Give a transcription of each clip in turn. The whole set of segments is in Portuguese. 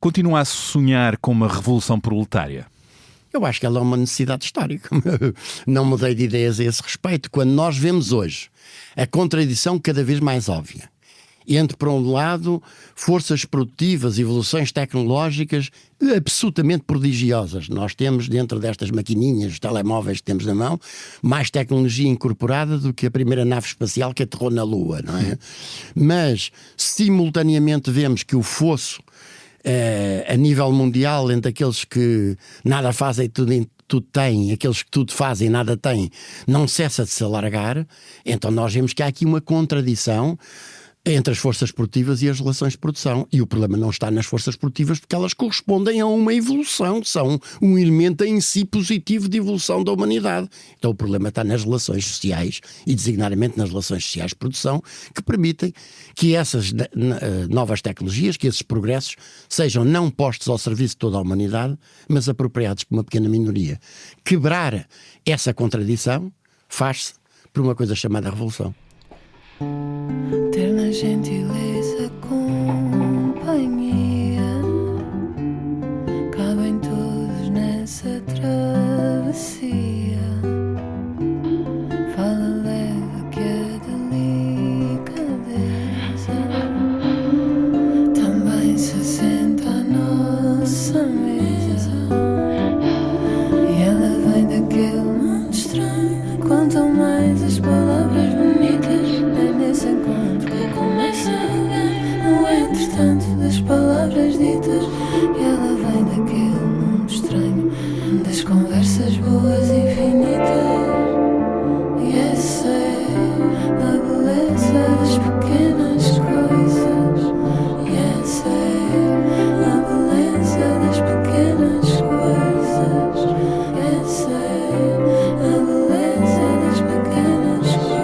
Continua a sonhar com uma revolução proletária? Eu acho que ela é uma necessidade histórica. Não mudei de ideias a esse respeito. Quando nós vemos hoje a contradição cada vez mais óbvia entre, por um lado, forças produtivas, evoluções tecnológicas absolutamente prodigiosas. Nós temos dentro destas maquininhas, telemóveis que temos na mão, mais tecnologia incorporada do que a primeira nave espacial que aterrou na Lua, não é? Mas, simultaneamente, vemos que o fosso a nível mundial entre aqueles que nada fazem e tudo têm, aqueles que tudo fazem e nada têm, não cessa de se alargar. Então nós vemos que há aqui uma contradição entre as forças produtivas e as relações de produção. E o problema não está nas forças produtivas porque elas correspondem a uma evolução, são um elemento em si positivo de evolução da humanidade. Então o problema está nas relações sociais e designadamente nas relações sociais de produção que permitem que essas novas tecnologias, que esses progressos sejam não postos ao serviço de toda a humanidade, mas apropriados por uma pequena minoria. Quebrar essa contradição faz-se por uma coisa chamada revolução. Ter na gentileza companhia, cabem todos nessa travessia. Fala leve que a delicadeza também se senta à nossa mesa. E ela vem daquele mundo estranho. Quanto mais as palavras bonitas, nesse encontro que começa no entretanto das palavras ditas. E ela vem daquele mundo estranho das conversas boas e infinitas. E essa é a beleza das pequenas coisas. E essa é a beleza das pequenas coisas. Essa é a beleza das pequenas coisas.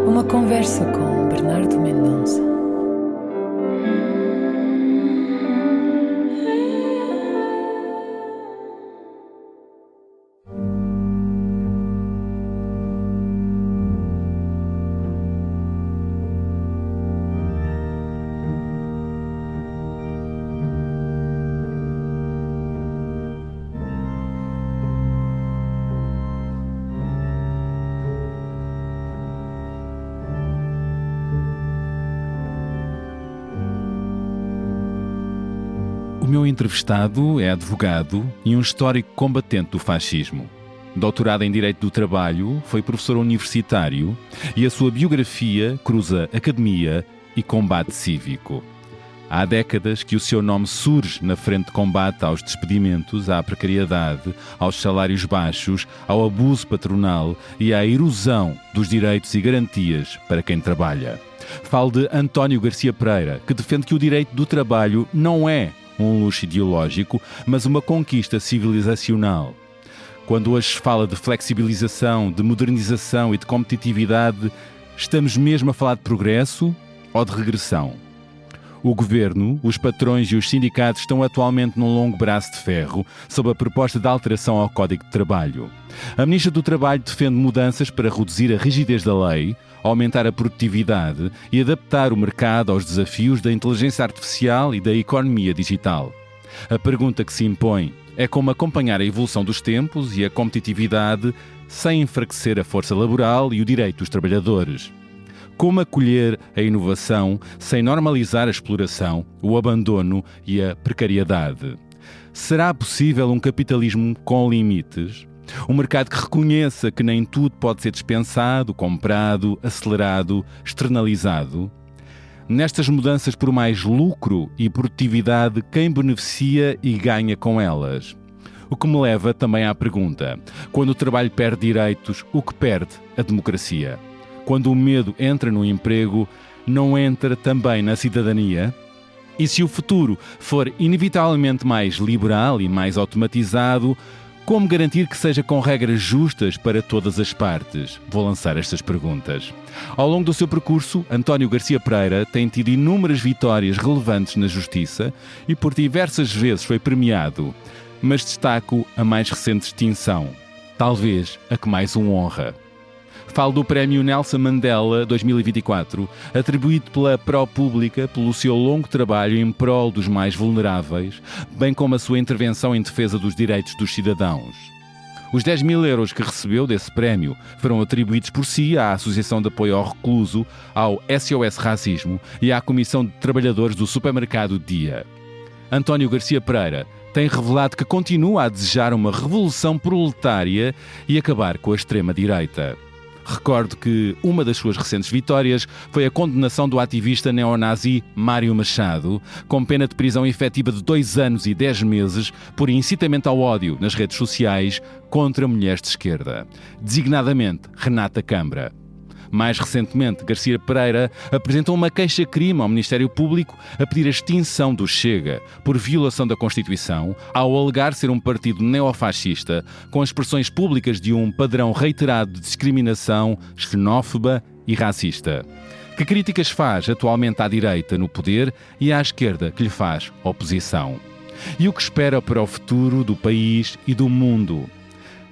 Uma conversa com Bernardo Mendonça. O meu entrevistado é advogado e um histórico combatente do fascismo. Doutorado em Direito do Trabalho, foi professor universitário e a sua biografia cruza academia e combate cívico. Há décadas que o seu nome surge na frente de combate aos despedimentos, à precariedade, aos salários baixos, ao abuso patronal e à erosão dos direitos e garantias para quem trabalha. Falo de António Garcia Pereira, que defende que o direito do trabalho não é um luxo ideológico, mas uma conquista civilizacional. Quando hoje fala de flexibilização, de modernização e de competitividade, estamos mesmo a falar de progresso ou de regressão? O Governo, os patrões e os sindicatos estão atualmente num longo braço de ferro sob a proposta de alteração ao Código de Trabalho. A Ministra do Trabalho defende mudanças para reduzir a rigidez da lei, aumentar a produtividade e adaptar o mercado aos desafios da inteligência artificial e da economia digital. A pergunta que se impõe é como acompanhar a evolução dos tempos e a competitividade sem enfraquecer a força laboral e o direito dos trabalhadores. Como acolher a inovação sem normalizar a exploração, o abandono e a precariedade? Será possível um capitalismo com limites? Um mercado que reconheça que nem tudo pode ser dispensado, comprado, acelerado, externalizado? Nestas mudanças por mais lucro e produtividade, quem beneficia e ganha com elas? O que me leva também à pergunta: quando o trabalho perde direitos, o que perde a democracia? Quando o medo entra no emprego, não entra também na cidadania? E se o futuro for inevitavelmente mais liberal e mais automatizado, como garantir que seja com regras justas para todas as partes? Vou lançar estas perguntas. Ao longo do seu percurso, António Garcia Pereira tem tido inúmeras vitórias relevantes na justiça e por diversas vezes foi premiado. Mas destaco a mais recente distinção, talvez a que mais o honra. Falo do Prémio Nelson Mandela 2024, atribuído pela ProPublica pelo seu longo trabalho em prol dos mais vulneráveis, bem como a sua intervenção em defesa dos direitos dos cidadãos. Os 10.000 euros que recebeu desse prémio foram atribuídos por si à Associação de Apoio ao Recluso, ao SOS Racismo e à Comissão de Trabalhadores do Supermercado Dia. António Garcia Pereira tem revelado que continua a desejar uma revolução proletária e acabar com a extrema-direita. Recordo que uma das suas recentes vitórias foi a condenação do ativista neonazi Mário Machado, com pena de prisão efetiva de 2 anos e 10 meses por incitamento ao ódio nas redes sociais contra mulheres de esquerda, designadamente Renata Câmara. Mais recentemente, Garcia Pereira apresentou uma queixa-crime ao Ministério Público a pedir a extinção do Chega por violação da Constituição, ao alegar ser um partido neofascista com expressões públicas de um padrão reiterado de discriminação xenófoba e racista. Que críticas faz atualmente à direita no poder e à esquerda que lhe faz oposição? E o que espera para o futuro do país e do mundo?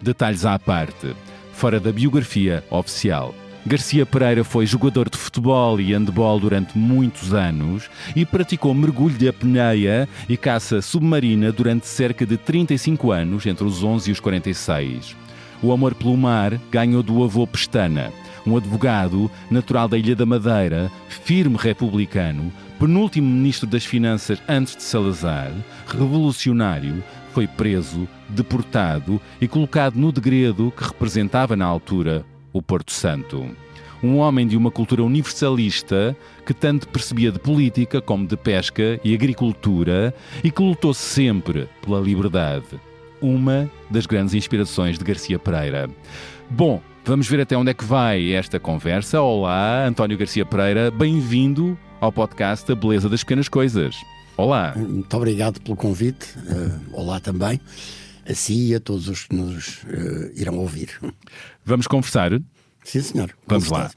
Detalhes à parte, fora da biografia oficial. Garcia Pereira foi jogador de futebol e handebol durante muitos anos e praticou mergulho de apneia e caça submarina durante cerca de 35 anos, entre os 11 e os 46. O amor pelo mar ganhou do avô Pestana, um advogado natural da Ilha da Madeira, firme republicano, penúltimo ministro das Finanças antes de Salazar, revolucionário, foi preso, deportado e colocado no degredo que representava na altura o Porto Santo. Um homem de uma cultura universalista que tanto percebia de política como de pesca e agricultura e que lutou sempre pela liberdade. Uma das grandes inspirações de Garcia Pereira. Bom, vamos ver até onde é que vai esta conversa. Olá, António Garcia Pereira, bem-vindo ao podcast A Beleza das Pequenas Coisas. Olá. Muito obrigado pelo convite. Olá também. A si e a todos os que nos irão ouvir. Vamos conversar? Sim, senhor. Vamos lá.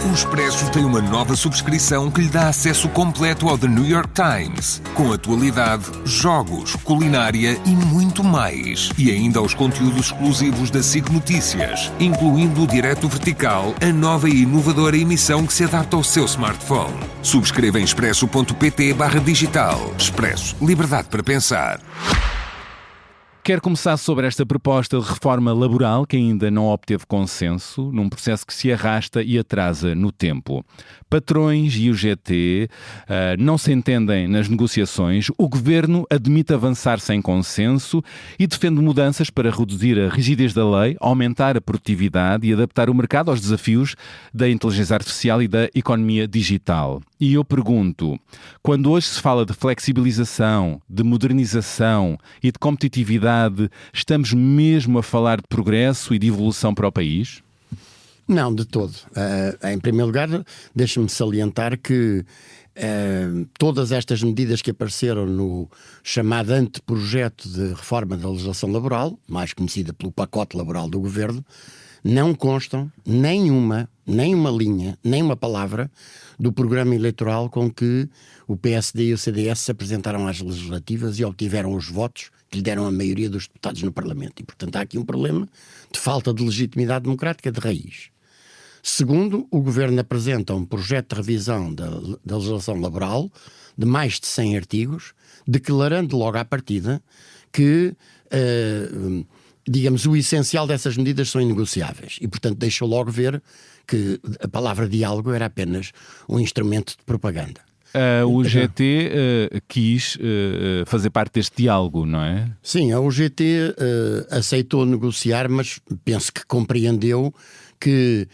O Expresso tem uma nova subscrição que lhe dá acesso completo ao The New York Times, com atualidade, jogos, culinária e muito mais. E ainda aos conteúdos exclusivos da SIC Notícias, incluindo o Direto Vertical, a nova e inovadora emissão que se adapta ao seu smartphone. Subscreva em expresso.pt/digital. Expresso. Liberdade para pensar. Quero começar sobre esta proposta de reforma laboral que ainda não obteve consenso, num processo que se arrasta e atrasa no tempo. Patrões e UGT não se entendem nas negociações, o Governo admite avançar sem consenso e defende mudanças para reduzir a rigidez da lei, aumentar a produtividade e adaptar o mercado aos desafios da inteligência artificial e da economia digital. E eu pergunto, quando hoje se fala de flexibilização, de modernização e de competitividade, estamos mesmo a falar de progresso e de evolução para o país? Não, de todo. Em primeiro lugar, deixa-me salientar que todas estas medidas que apareceram no chamado anteprojeto de reforma da legislação laboral, mais conhecida pelo pacote laboral do Governo, não constam nenhuma linha, nem uma palavra do programa eleitoral com que o PSD e o CDS se apresentaram às legislativas e obtiveram os votos que lhe deram a maioria dos deputados no Parlamento. E, portanto, há aqui um problema de falta de legitimidade democrática de raiz. Segundo, o Governo apresenta um projeto de revisão da legislação laboral de mais de 100 artigos, declarando logo à partida que digamos, o essencial dessas medidas são inegociáveis e, portanto, deixou logo ver que a palavra diálogo era apenas um instrumento de propaganda. A UGT quis fazer parte deste diálogo, não é? Sim, a UGT aceitou negociar, mas penso que compreendeu que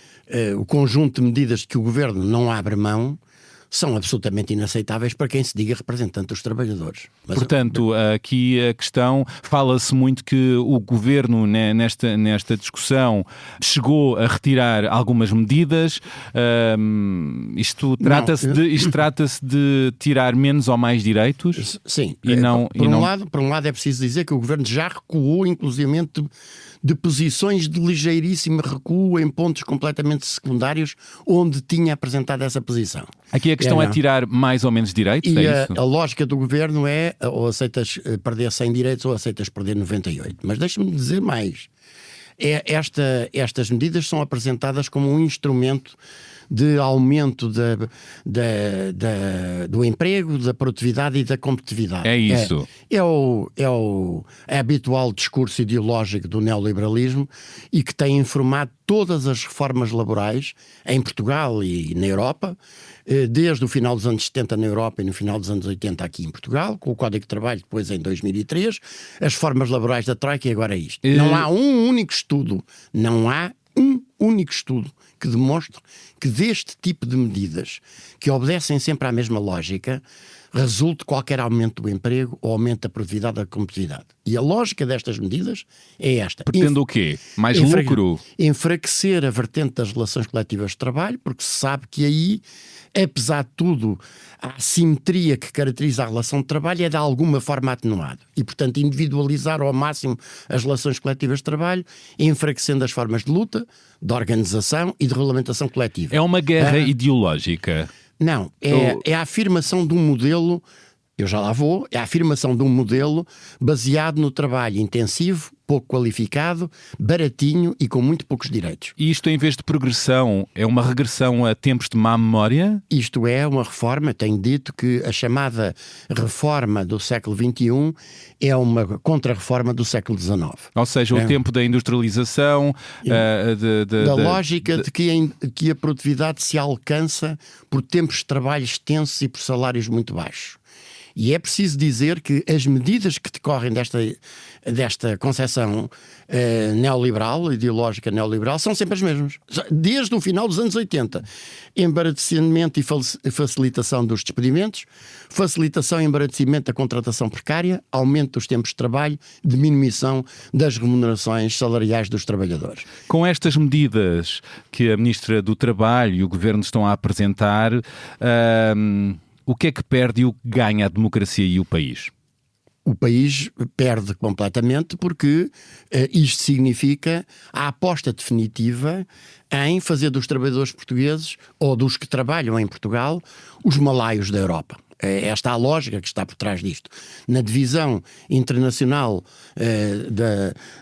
o conjunto de medidas de que o Governo não abre mão são absolutamente inaceitáveis para quem se diga representante dos trabalhadores. Mas, portanto, aqui a questão, fala-se muito que o Governo nesta discussão chegou a retirar algumas medidas. Isto trata-se de tirar menos ou mais direitos? Sim. Por um lado é preciso dizer que o Governo já recuou, inclusivamente, de posições de ligeiríssimo recuo em pontos completamente secundários onde tinha apresentado essa posição. Aqui a questão é tirar mais ou menos direitos? E é isso? A lógica do Governo é ou aceitas perder 100 direitos ou aceitas perder 98. Mas deixa-me dizer mais. estas medidas são apresentadas como um instrumento de aumento do emprego, da produtividade e da competitividade. É isso. É o habitual discurso ideológico do neoliberalismo e que tem informado todas as reformas laborais em Portugal e na Europa, desde o final dos anos 70 na Europa e no final dos anos 80 aqui em Portugal, com o Código de Trabalho depois em 2003, as reformas laborais da Troika e agora é isto. Não há um único estudo que demonstre que deste tipo de medidas, que obedecem sempre à mesma lógica, resulte qualquer aumento do emprego ou aumento da produtividade da competitividade. E a lógica destas medidas é esta. Pretende o quê? Mais lucro? Enfraquecer a vertente das relações coletivas de trabalho, porque se sabe que aí, apesar de tudo, a assimetria que caracteriza a relação de trabalho é de alguma forma atenuada. E, portanto, individualizar ao máximo as relações coletivas de trabalho, enfraquecendo as formas de luta, de organização e de regulamentação coletiva. É uma guerra ideológica? Não, é a afirmação de um modelo, eu já lá vou, é a afirmação de um modelo baseado no trabalho intensivo, pouco qualificado, baratinho e com muito poucos direitos. E isto, em vez de progressão, é uma regressão a tempos de má memória? Isto é uma reforma, tenho dito que a chamada reforma do século XXI é uma contra-reforma do século XIX. Ou seja, o tempo da industrialização, da lógica de que a produtividade se alcança por tempos de trabalho extensos e por salários muito baixos. E é preciso dizer que as medidas que decorrem desta concepção neoliberal, ideológica neoliberal, são sempre as mesmas. Desde o final dos anos 80. Embaraçamento e facilitação dos despedimentos, facilitação e embaraçamento da contratação precária, aumento dos tempos de trabalho, diminuição das remunerações salariais dos trabalhadores. Com estas medidas que a Ministra do Trabalho e o Governo estão a apresentar, o que é que perde e o que ganha a democracia e o país? O país perde completamente porque isto significa a aposta definitiva em fazer dos trabalhadores portugueses ou dos que trabalham em Portugal os malaios da Europa. Esta é a lógica que está por trás disto. Na divisão internacional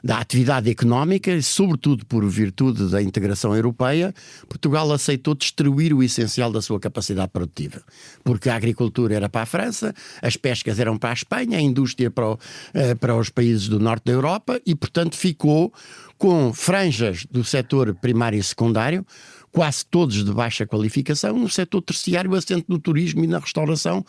da atividade económica, e sobretudo por virtude da integração europeia, Portugal aceitou destruir o essencial da sua capacidade produtiva. Porque a agricultura era para a França, as pescas eram para a Espanha, a indústria para os países do norte da Europa e, portanto, ficou com franjas do setor primário e secundário, quase todos de baixa qualificação, no setor terciário, assente no turismo e na restauração,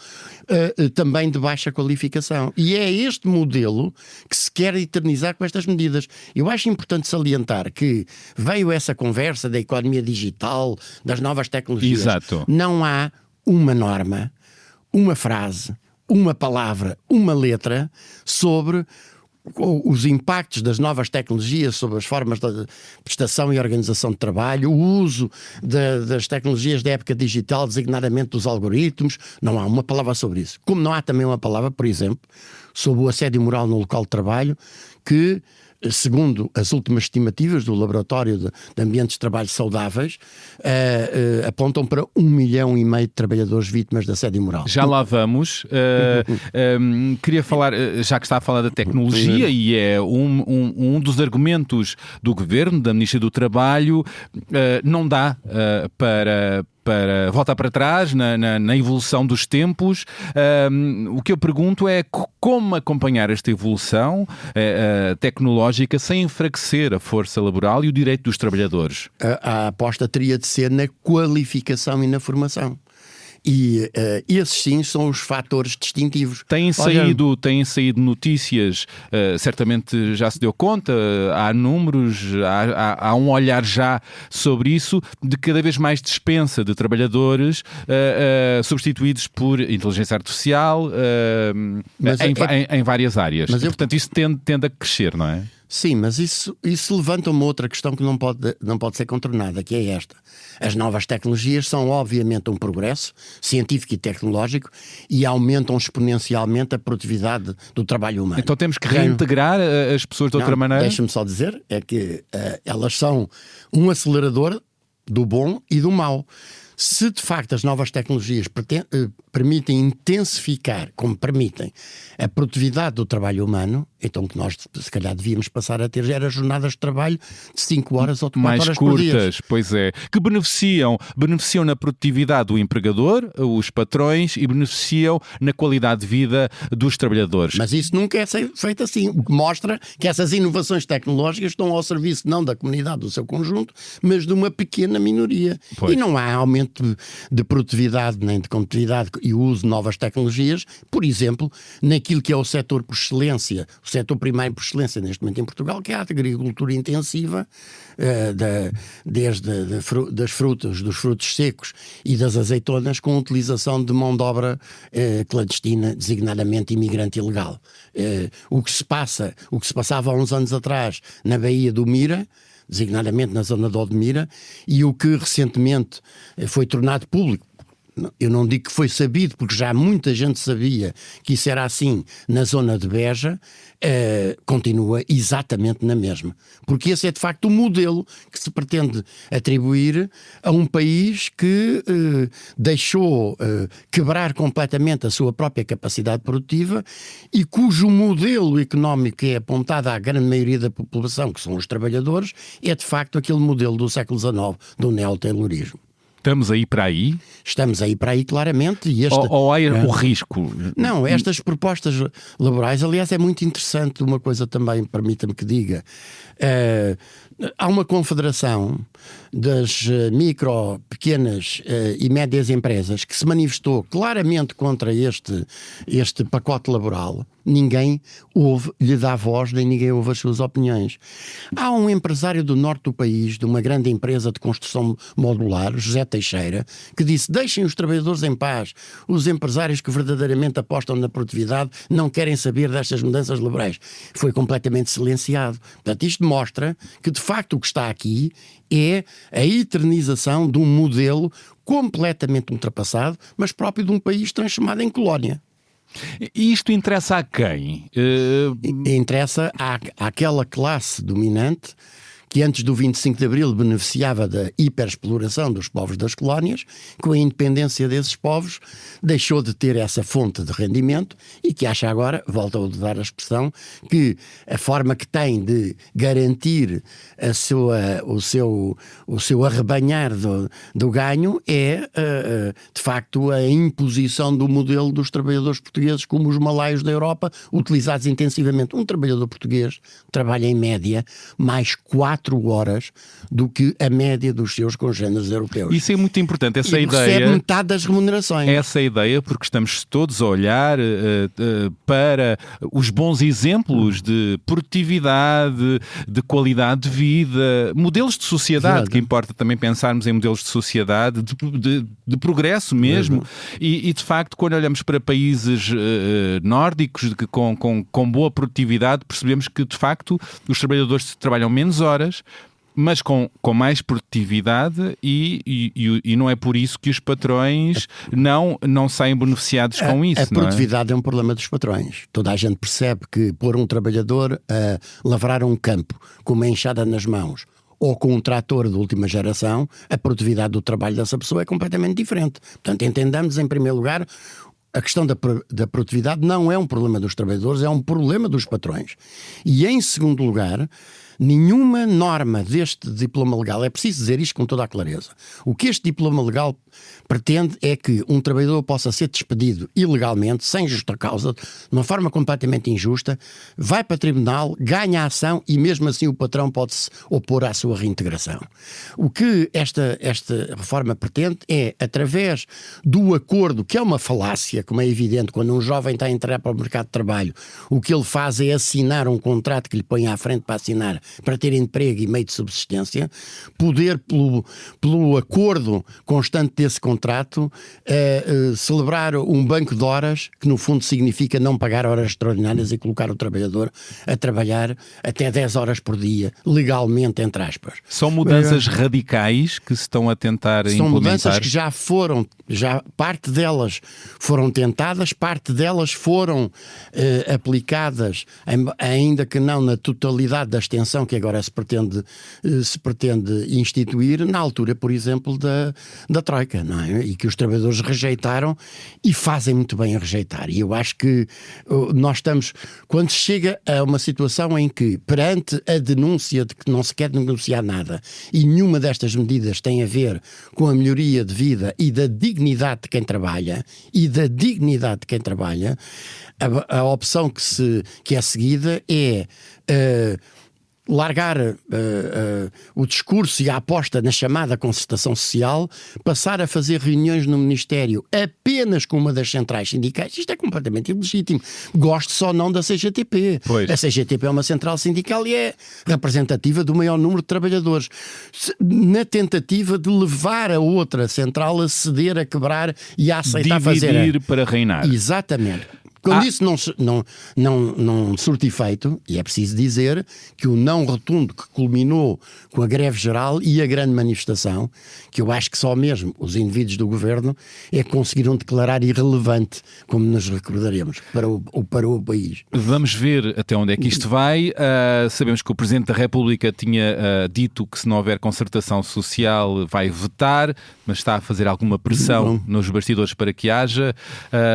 também de baixa qualificação. E é este modelo que se quer eternizar com estas medidas. Eu acho importante salientar que veio essa conversa da economia digital, das novas tecnologias. Exato. Não há uma norma, uma frase, uma palavra, uma letra sobre os impactos das novas tecnologias sobre as formas de prestação e organização de trabalho, o uso das tecnologias da época digital, designadamente dos algoritmos. Não há uma palavra sobre isso. Como não há também uma palavra, por exemplo, sobre o assédio moral no local de trabalho, que, segundo as últimas estimativas do Laboratório de Ambientes de Trabalho Saudáveis, apontam para 1,5 milhão de trabalhadores vítimas de assédio moral. Já lá vamos. Queria falar, já que está a falar da tecnologia, e é um dos argumentos do Governo, da Ministra do Trabalho, não dá para voltar para trás na evolução dos tempos. O que eu pergunto é como acompanhar esta evolução tecnológica sem enfraquecer a força laboral e o direito dos trabalhadores. A aposta teria de ser na qualificação e na formação. E esses sim são os fatores distintivos. Têm saído notícias, certamente já se deu conta, há números, há um olhar já sobre isso, de cada vez mais dispensa de trabalhadores substituídos por inteligência artificial em várias áreas. Portanto, isso tende a crescer, não é? Sim, mas isso levanta uma outra questão que não pode ser contornada, que é esta. As novas tecnologias são obviamente um progresso científico e tecnológico e aumentam exponencialmente a produtividade do trabalho humano. Então temos que reintegrar as pessoas de outra maneira? Deixa-me só dizer, é que elas são um acelerador do bom e do mau. Se de facto as novas tecnologias permitem intensificar, como permitem, a produtividade do trabalho humano, então que nós se calhar devíamos passar a ter era jornadas de trabalho de 5 horas ou de 4 horas por dia. Mais curtas, pois é, que beneficiam na produtividade do empregador, os patrões, e beneficiam na qualidade de vida dos trabalhadores. Mas isso nunca é feito assim, o que mostra que essas inovações tecnológicas estão ao serviço não da comunidade do seu conjunto, mas de uma pequena minoria. Pois. E não há aumento de produtividade nem de competitividade e o uso de novas tecnologias, por exemplo, naquilo que é o setor por excelência, o setor primário por excelência neste momento em Portugal, que é a agricultura intensiva, dos frutos secos e das azeitonas, com a utilização de mão de obra clandestina, designadamente imigrante ilegal. O que se passava há uns anos atrás na Baía do Mira, designadamente na zona de Odmira, e o que recentemente foi tornado público. Eu não digo que foi sabido, porque já muita gente sabia que isso era assim na zona de Beja, continua exatamente na mesma. Porque esse é de facto o modelo que se pretende atribuir a um país que deixou quebrar completamente a sua própria capacidade produtiva e cujo modelo económico que é apontado à grande maioria da população, que são os trabalhadores, é de facto aquele modelo do século XIX, do neotaylorismo. Estamos aí para aí? Estamos aí para aí, claramente. E ou há o risco? Não, estas propostas laborais, aliás, é muito interessante uma coisa também, permita-me que diga. Há uma confederação das micro, pequenas e médias empresas que se manifestou claramente contra este pacote laboral. Ninguém lhe dá voz, nem ninguém ouve as suas opiniões. Há um empresário do norte do país, de uma grande empresa de construção modular, José Teixeira, que disse: deixem os trabalhadores em paz. Os empresários que verdadeiramente apostam na produtividade não querem saber destas mudanças laborais. Foi completamente silenciado. Portanto, isto mostra que, de facto, o que está aqui é a eternização de um modelo completamente ultrapassado, mas próprio de um país transformado em colónia. E isto interessa a quem? Interessa àquela classe dominante que antes do 25 de Abril beneficiava da hiperexploração dos povos das colónias, com a independência desses povos deixou de ter essa fonte de rendimento e que acha agora, volto a usar a expressão, que a forma que tem de garantir o seu arrebanhar do ganho é, de facto, a imposição do modelo dos trabalhadores portugueses como os malaios da Europa, utilizados intensivamente. Um trabalhador português trabalha em média mais 4 horas do que a média dos seus congêneres europeus. Isso é muito importante, essa ideia. Recebe metade das remunerações. Essa ideia, porque estamos todos a olhar para os bons exemplos de produtividade, de qualidade de vida, modelos de sociedade, que importa também pensarmos em modelos de sociedade, de progresso mesmo. E de facto, quando olhamos para países nórdicos com boa produtividade, percebemos que de facto os trabalhadores trabalham menos horas, mas com mais produtividade e não é por isso que os patrões não saem beneficiados com isso. A produtividade é um problema dos patrões. Toda a gente percebe que pôr um trabalhador a lavrar um campo com uma enxada nas mãos ou com um trator de última geração, a produtividade do trabalho dessa pessoa é completamente diferente. Portanto, entendamos em primeiro lugar, a questão da produtividade não é um problema dos trabalhadores, é um problema dos patrões. E em segundo lugar, nenhuma norma deste diploma legal, é preciso dizer isto com toda a clareza, o que este diploma legal pretende é que um trabalhador possa ser despedido ilegalmente, sem justa causa, de uma forma completamente injusta, vai para tribunal, ganha a ação e mesmo assim o patrão pode-se opor à sua reintegração. O que esta reforma pretende é, através do acordo, que é uma falácia, como é evidente, quando um jovem está a entrar para o mercado de trabalho, o que ele faz é assinar um contrato que lhe põe à frente para assinar, para ter emprego e meio de subsistência, poder, pelo acordo constante desse contrato, celebrar um banco de horas, que no fundo significa não pagar horas extraordinárias e colocar o trabalhador a trabalhar até 10 horas por dia, legalmente, entre aspas. São mudanças radicais que se estão a tentar implementar? São mudanças que parte delas foram tentadas, parte delas foram aplicadas, ainda que não na totalidade da extensão situação que agora se pretende instituir na altura, por exemplo, da Troika, não é? E que os trabalhadores rejeitaram e fazem muito bem a rejeitar. E eu acho que nós estamos, quando chega a uma situação em que, perante a denúncia de que não se quer negociar nada e nenhuma destas medidas tem a ver com a melhoria de vida e da dignidade de quem trabalha, a opção que é seguida é largar o discurso e a aposta na chamada concertação social, passar a fazer reuniões no Ministério apenas com uma das centrais sindicais. Isto é completamente ilegítimo. Gosto só não da CGTP. Pois. A CGTP é uma central sindical e é representativa do maior número de trabalhadores. Na tentativa de levar a outra central a ceder, a quebrar e a aceitar dividir para reinar. Exatamente. Quando isso não surte efeito, e é preciso dizer que o não rotundo que culminou com a greve geral e a grande manifestação, que eu acho que só mesmo os indivíduos do governo é que conseguiram declarar irrelevante, como nos recordaremos, para o país. Vamos ver até onde é que isto vai. Sabemos que o Presidente da República tinha dito que se não houver concertação social vai vetar, mas está a fazer alguma pressão nos bastidores para que haja.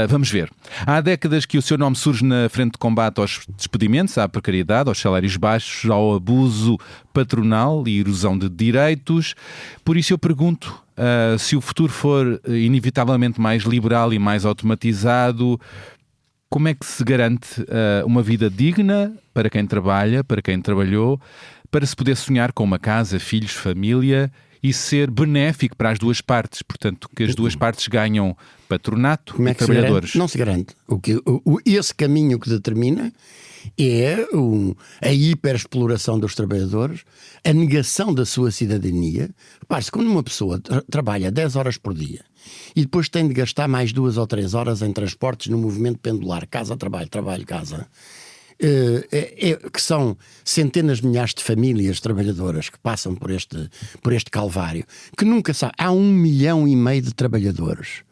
Vamos ver. Há décadas que o seu nome surge na frente de combate aos despedimentos, à precariedade, aos salários baixos, ao abuso patronal e erosão de direitos. Por isso eu pergunto, se o futuro for inevitavelmente mais liberal e mais automatizado, como é que se garante uma vida digna para quem trabalha, para quem trabalhou, para se poder sonhar com uma casa, filhos, família e ser benéfico para as duas partes, portanto, que as duas partes ganham patronato e trabalhadores? Não se garante. Esse caminho que determina é a hiperexploração dos trabalhadores, a negação da sua cidadania. Repare-se, quando uma pessoa trabalha 10 horas por dia e depois tem de gastar mais 2 ou 3 horas em transportes no movimento pendular, casa-trabalho, trabalho-casa, que são centenas de milhares de famílias trabalhadoras que passam por este calvário, que nunca sabem. Há 1,5 milhão de trabalhadores.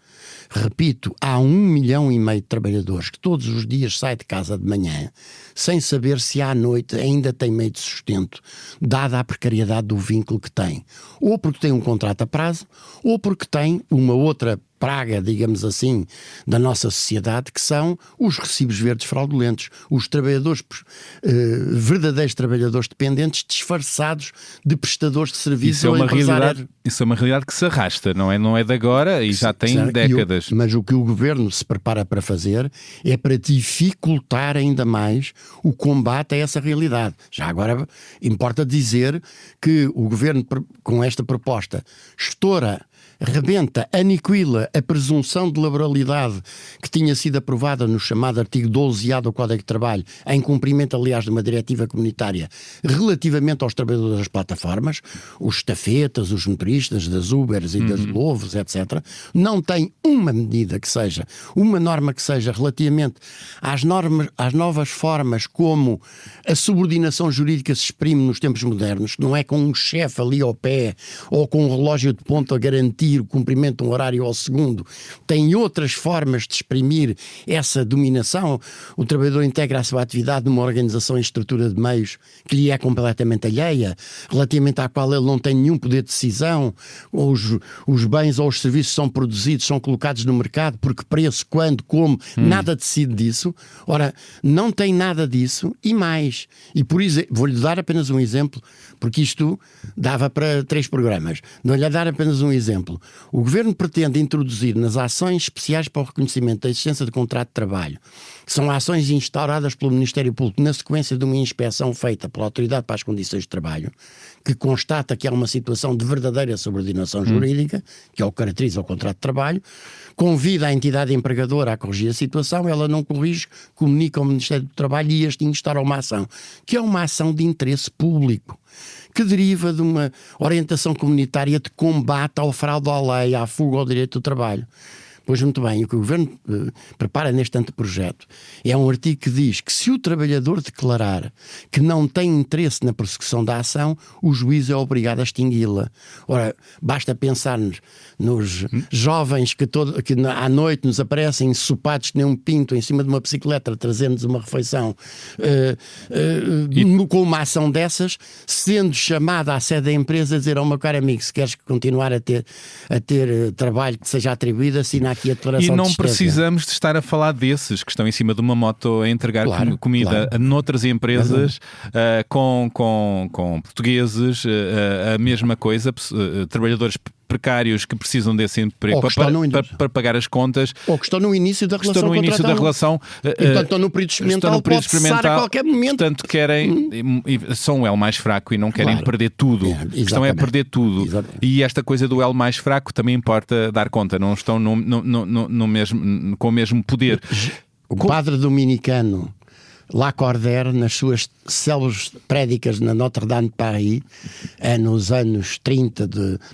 Repito, há 1,5 milhão de trabalhadores que todos os dias saem de casa de manhã sem saber se à noite ainda tem meio de sustento, dada a precariedade do vínculo que tem. Ou porque tem um contrato a prazo, ou porque tem uma outra praga, digamos assim, da nossa sociedade, que são os recibos verdes fraudulentos, os trabalhadores, verdadeiros trabalhadores dependentes disfarçados de prestadores de serviços. Isso é uma realidade que se arrasta, não é de agora e já tem décadas. Mas o que o Governo se prepara para fazer é para dificultar ainda mais o combate a essa realidade. Já agora importa dizer que o Governo, com esta proposta, rebenta, aniquila a presunção de laboralidade que tinha sido aprovada no chamado artigo 12A do Código de Trabalho, em cumprimento, aliás, de uma diretiva comunitária relativamente aos trabalhadores das plataformas, os estafetas, os motoristas das Ubers e das Globos, etc. Não tem uma medida que seja, uma norma que seja relativamente às novas formas como a subordinação jurídica se exprime nos tempos modernos, não é com um chefe ali ao pé ou com um relógio de ponto a garantir o cumprimento de um horário ao segundo. Tem outras formas de exprimir essa dominação. O trabalhador integra a sua atividade numa organização e estrutura de meios que lhe é completamente alheia, relativamente à qual ele não tem nenhum poder de decisão. Os bens ou os serviços são produzidos, são colocados no mercado, porque preço, quando, como, nada decide disso. Ora, não tem nada disso e mais. E por isso, vou-lhe dar apenas um exemplo, porque isto dava para 3 programas. Não-lhe dar apenas um exemplo. O Governo pretende introduzir nas ações especiais para o reconhecimento da existência de contrato de trabalho, que são ações instauradas pelo Ministério Público na sequência de uma inspeção feita pela Autoridade para as Condições de Trabalho, que constata que há uma situação de verdadeira subordinação jurídica, que é o que caracteriza o contrato de trabalho, convida a entidade empregadora a corrigir a situação, ela não corrige, comunica ao Ministério do Trabalho e este instaura uma ação, que é uma ação de interesse público, que deriva de uma orientação comunitária de combate ao fraude à lei, à fuga ao direito do trabalho. Pois muito bem, o que o Governo prepara neste anteprojeto é um artigo que diz que se o trabalhador declarar que não tem interesse na prossecução da ação, o juiz é obrigado a extingui-la. Ora, basta pensar nos jovens que à noite nos aparecem ensopados que nem um pinto em cima de uma bicicleta trazendo-nos uma refeição com uma ação dessas, sendo chamada à sede da empresa a dizer ao meu caro amigo, se queres continuar a ter trabalho que seja atribuído, assina aqui a declaração E não de existência. Precisamos de estar a falar desses que estão em cima de uma moto a entregar comida noutras empresas, com portugueses, a mesma coisa, trabalhadores precários que precisam desse emprego para pagar as contas, ou que estão no início da relação, e portanto estão no período experimental, pode cessar a qualquer momento. Portanto são o elo mais fraco e não querem perder tudo. A questão é perder tudo. Exatamente. E esta coisa do elo mais fraco também importa dar conta, não estão com o mesmo poder. O padre dominicano Lacordaire, nas suas célebres prédicas na Notre-Dame de Paris, nos anos 30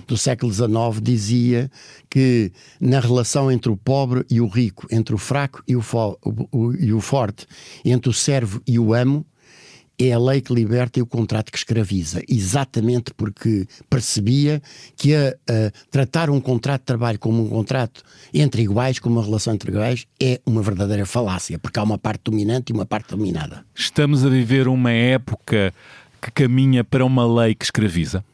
do século XIX, dizia que na relação entre o pobre e o rico, entre o fraco e o forte, entre o servo e o amo, é a lei que liberta e o contrato que escraviza. Exatamente porque percebia que tratar um contrato de trabalho como um contrato entre iguais, como uma relação entre iguais, é uma verdadeira falácia, porque há uma parte dominante e uma parte dominada. Estamos a viver uma época que caminha para uma lei que escraviza?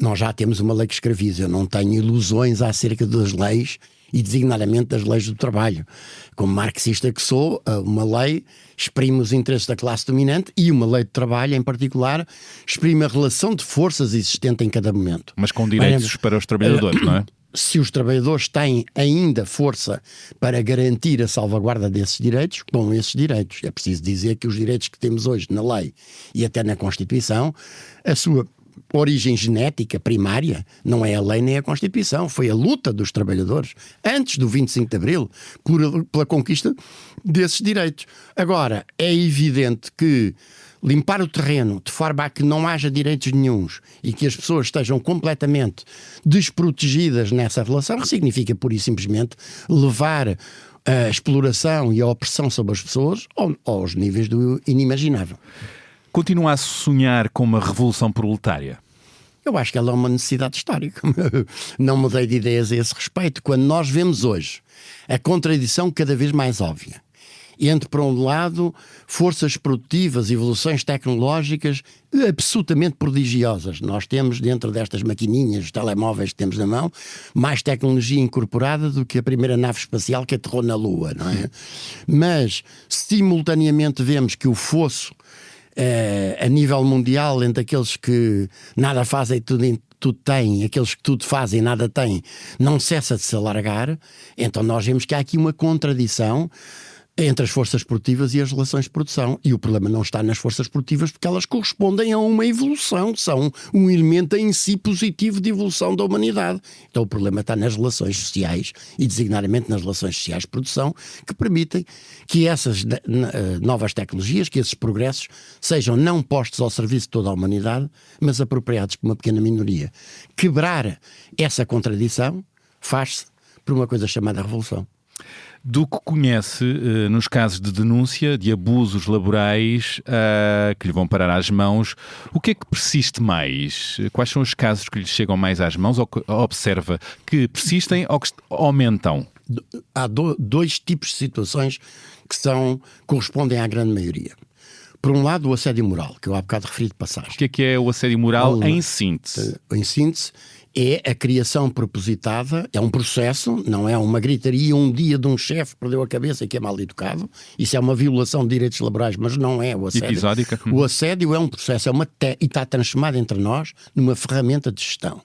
Nós já temos uma lei que escraviza. Eu não tenho ilusões acerca das leis e designadamente das leis do trabalho. Como marxista que sou, uma lei exprime os interesses da classe dominante e uma lei de trabalho, em particular, exprime a relação de forças existente em cada momento. Mas com direitos para os trabalhadores, não é? Se os trabalhadores têm ainda força para garantir a salvaguarda desses direitos, com esses direitos. É preciso dizer que os direitos que temos hoje na lei e até na Constituição, a sua origem genética primária não é a lei nem a Constituição, foi a luta dos trabalhadores antes do 25 de Abril pela conquista desses direitos. Agora, é evidente que limpar o terreno de forma a que não haja direitos nenhuns e que as pessoas estejam completamente desprotegidas nessa relação significa pura e simplesmente levar a exploração e a opressão sobre as pessoas aos níveis do inimaginável. Continua a sonhar com uma revolução proletária? Eu acho que ela é uma necessidade histórica. Não mudei de ideias a esse respeito. Quando nós vemos hoje a contradição cada vez mais óbvia entre, por um lado, forças produtivas, evoluções tecnológicas absolutamente prodigiosas. Nós temos dentro destas maquininhas, telemóveis que temos na mão, mais tecnologia incorporada do que a primeira nave espacial que aterrou na Lua, não é? Mas, simultaneamente, vemos que o fosso a nível mundial entre aqueles que nada fazem e tudo têm, aqueles que tudo fazem e nada têm, não cessa de se alargar. Então nós vemos que há aqui uma contradição entre as forças produtivas e as relações de produção. E o problema não está nas forças produtivas porque elas correspondem a uma evolução, são um elemento em si positivo de evolução da humanidade. Então o problema está nas relações sociais e designadamente nas relações sociais de produção que permitem que essas novas tecnologias, que esses progressos sejam não postos ao serviço de toda a humanidade, mas apropriados por uma pequena minoria. Quebrar essa contradição faz-se por uma coisa chamada revolução. Do que conhece nos casos de denúncia de abusos laborais que lhe vão parar às mãos, o que é que persiste mais? Quais são os casos que lhe chegam mais às mãos ou que observa que persistem ou que aumentam? Há dois tipos de situações que correspondem à grande maioria. Por um lado, o assédio moral, que eu há bocado referi de passagem. O que é o assédio moral em síntese? Em síntese, é a criação propositada, é um processo, não é uma gritaria um dia de um chefe perdeu a cabeça e que é mal educado. Isso é uma violação de direitos laborais, mas não é o assédio. Episódica. O assédio é um processo, e está transformado entre nós numa ferramenta de gestão.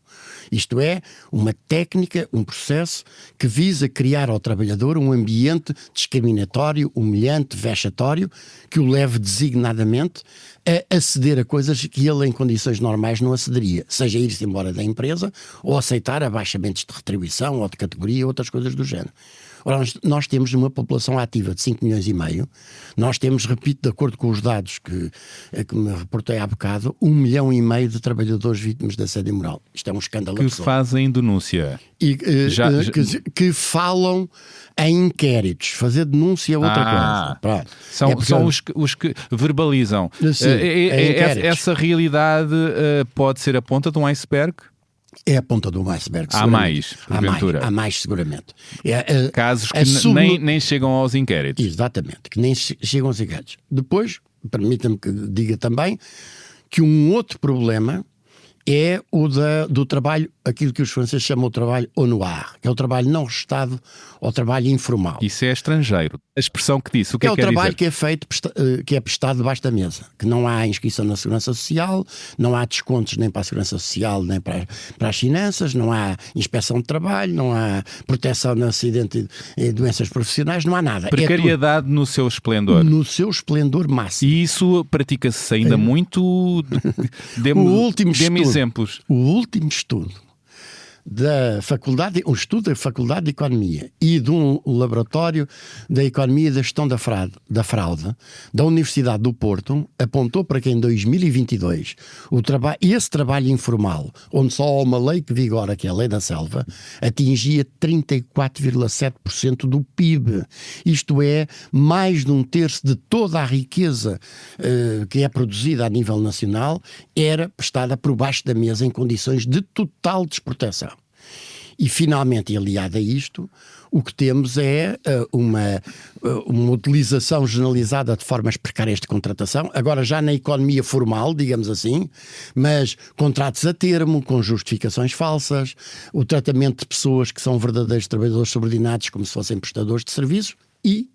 Isto é, uma técnica, um processo que visa criar ao trabalhador um ambiente discriminatório, humilhante, vexatório, que o leve designadamente a aceder a coisas que ele em condições normais não acederia, seja ir-se embora da empresa ou aceitar abaixamentos de retribuição ou de categoria, outras coisas do género. Ora, nós temos uma população ativa de 5 milhões e meio, nós temos, repito, de acordo com os dados que me reportei há bocado, 1,5 milhão de trabalhadores vítimas de assédio moral. Isto é um escândalo Que absoluto. fazem denúncia. E, que falam em inquéritos. Fazer denúncia é outra coisa. Pronto. São os que verbalizam. Sim, inquéritos. Essa realidade pode ser a ponta de um iceberg? É a ponta do iceberg. Há mais, porventura. Há mais, seguramente. Casos que nem chegam aos inquéritos. Exatamente, que nem chegam aos inquéritos. Depois, permita-me que diga também que um outro problema é o do trabalho, aquilo que os franceses chamam de trabalho au noir, que é o trabalho não registado ou trabalho informal. Isso é estrangeiro. A expressão que disse, o que é que quer dizer? É o trabalho que é feito, que é prestado debaixo da mesa, que não há inscrição na Segurança Social, não há descontos nem para a Segurança Social, nem para as finanças, não há inspeção de trabalho, não há proteção no acidente e doenças profissionais, não há nada. Precariedade no seu esplendor. No seu esplendor máximo. E isso pratica-se ainda muito? Dê-me exemplos. O último estudo da faculdade, um estudo da Faculdade de Economia e de um laboratório da Economia e da Gestão da Fraude da Universidade do Porto apontou para que em 2022 esse trabalho informal, onde só há uma lei que vigora, que é a Lei da Selva, atingia 34,7% do PIB. Isto é, mais de 1/3 de toda a riqueza que é produzida a nível nacional era prestada por baixo da mesa em condições de total desproteção. E finalmente, e aliado a isto, o que temos é uma utilização generalizada de formas precárias de contratação, agora já na economia formal, digamos assim, mas contratos a termo, com justificações falsas, o tratamento de pessoas que são verdadeiros trabalhadores subordinados como se fossem prestadores de serviços e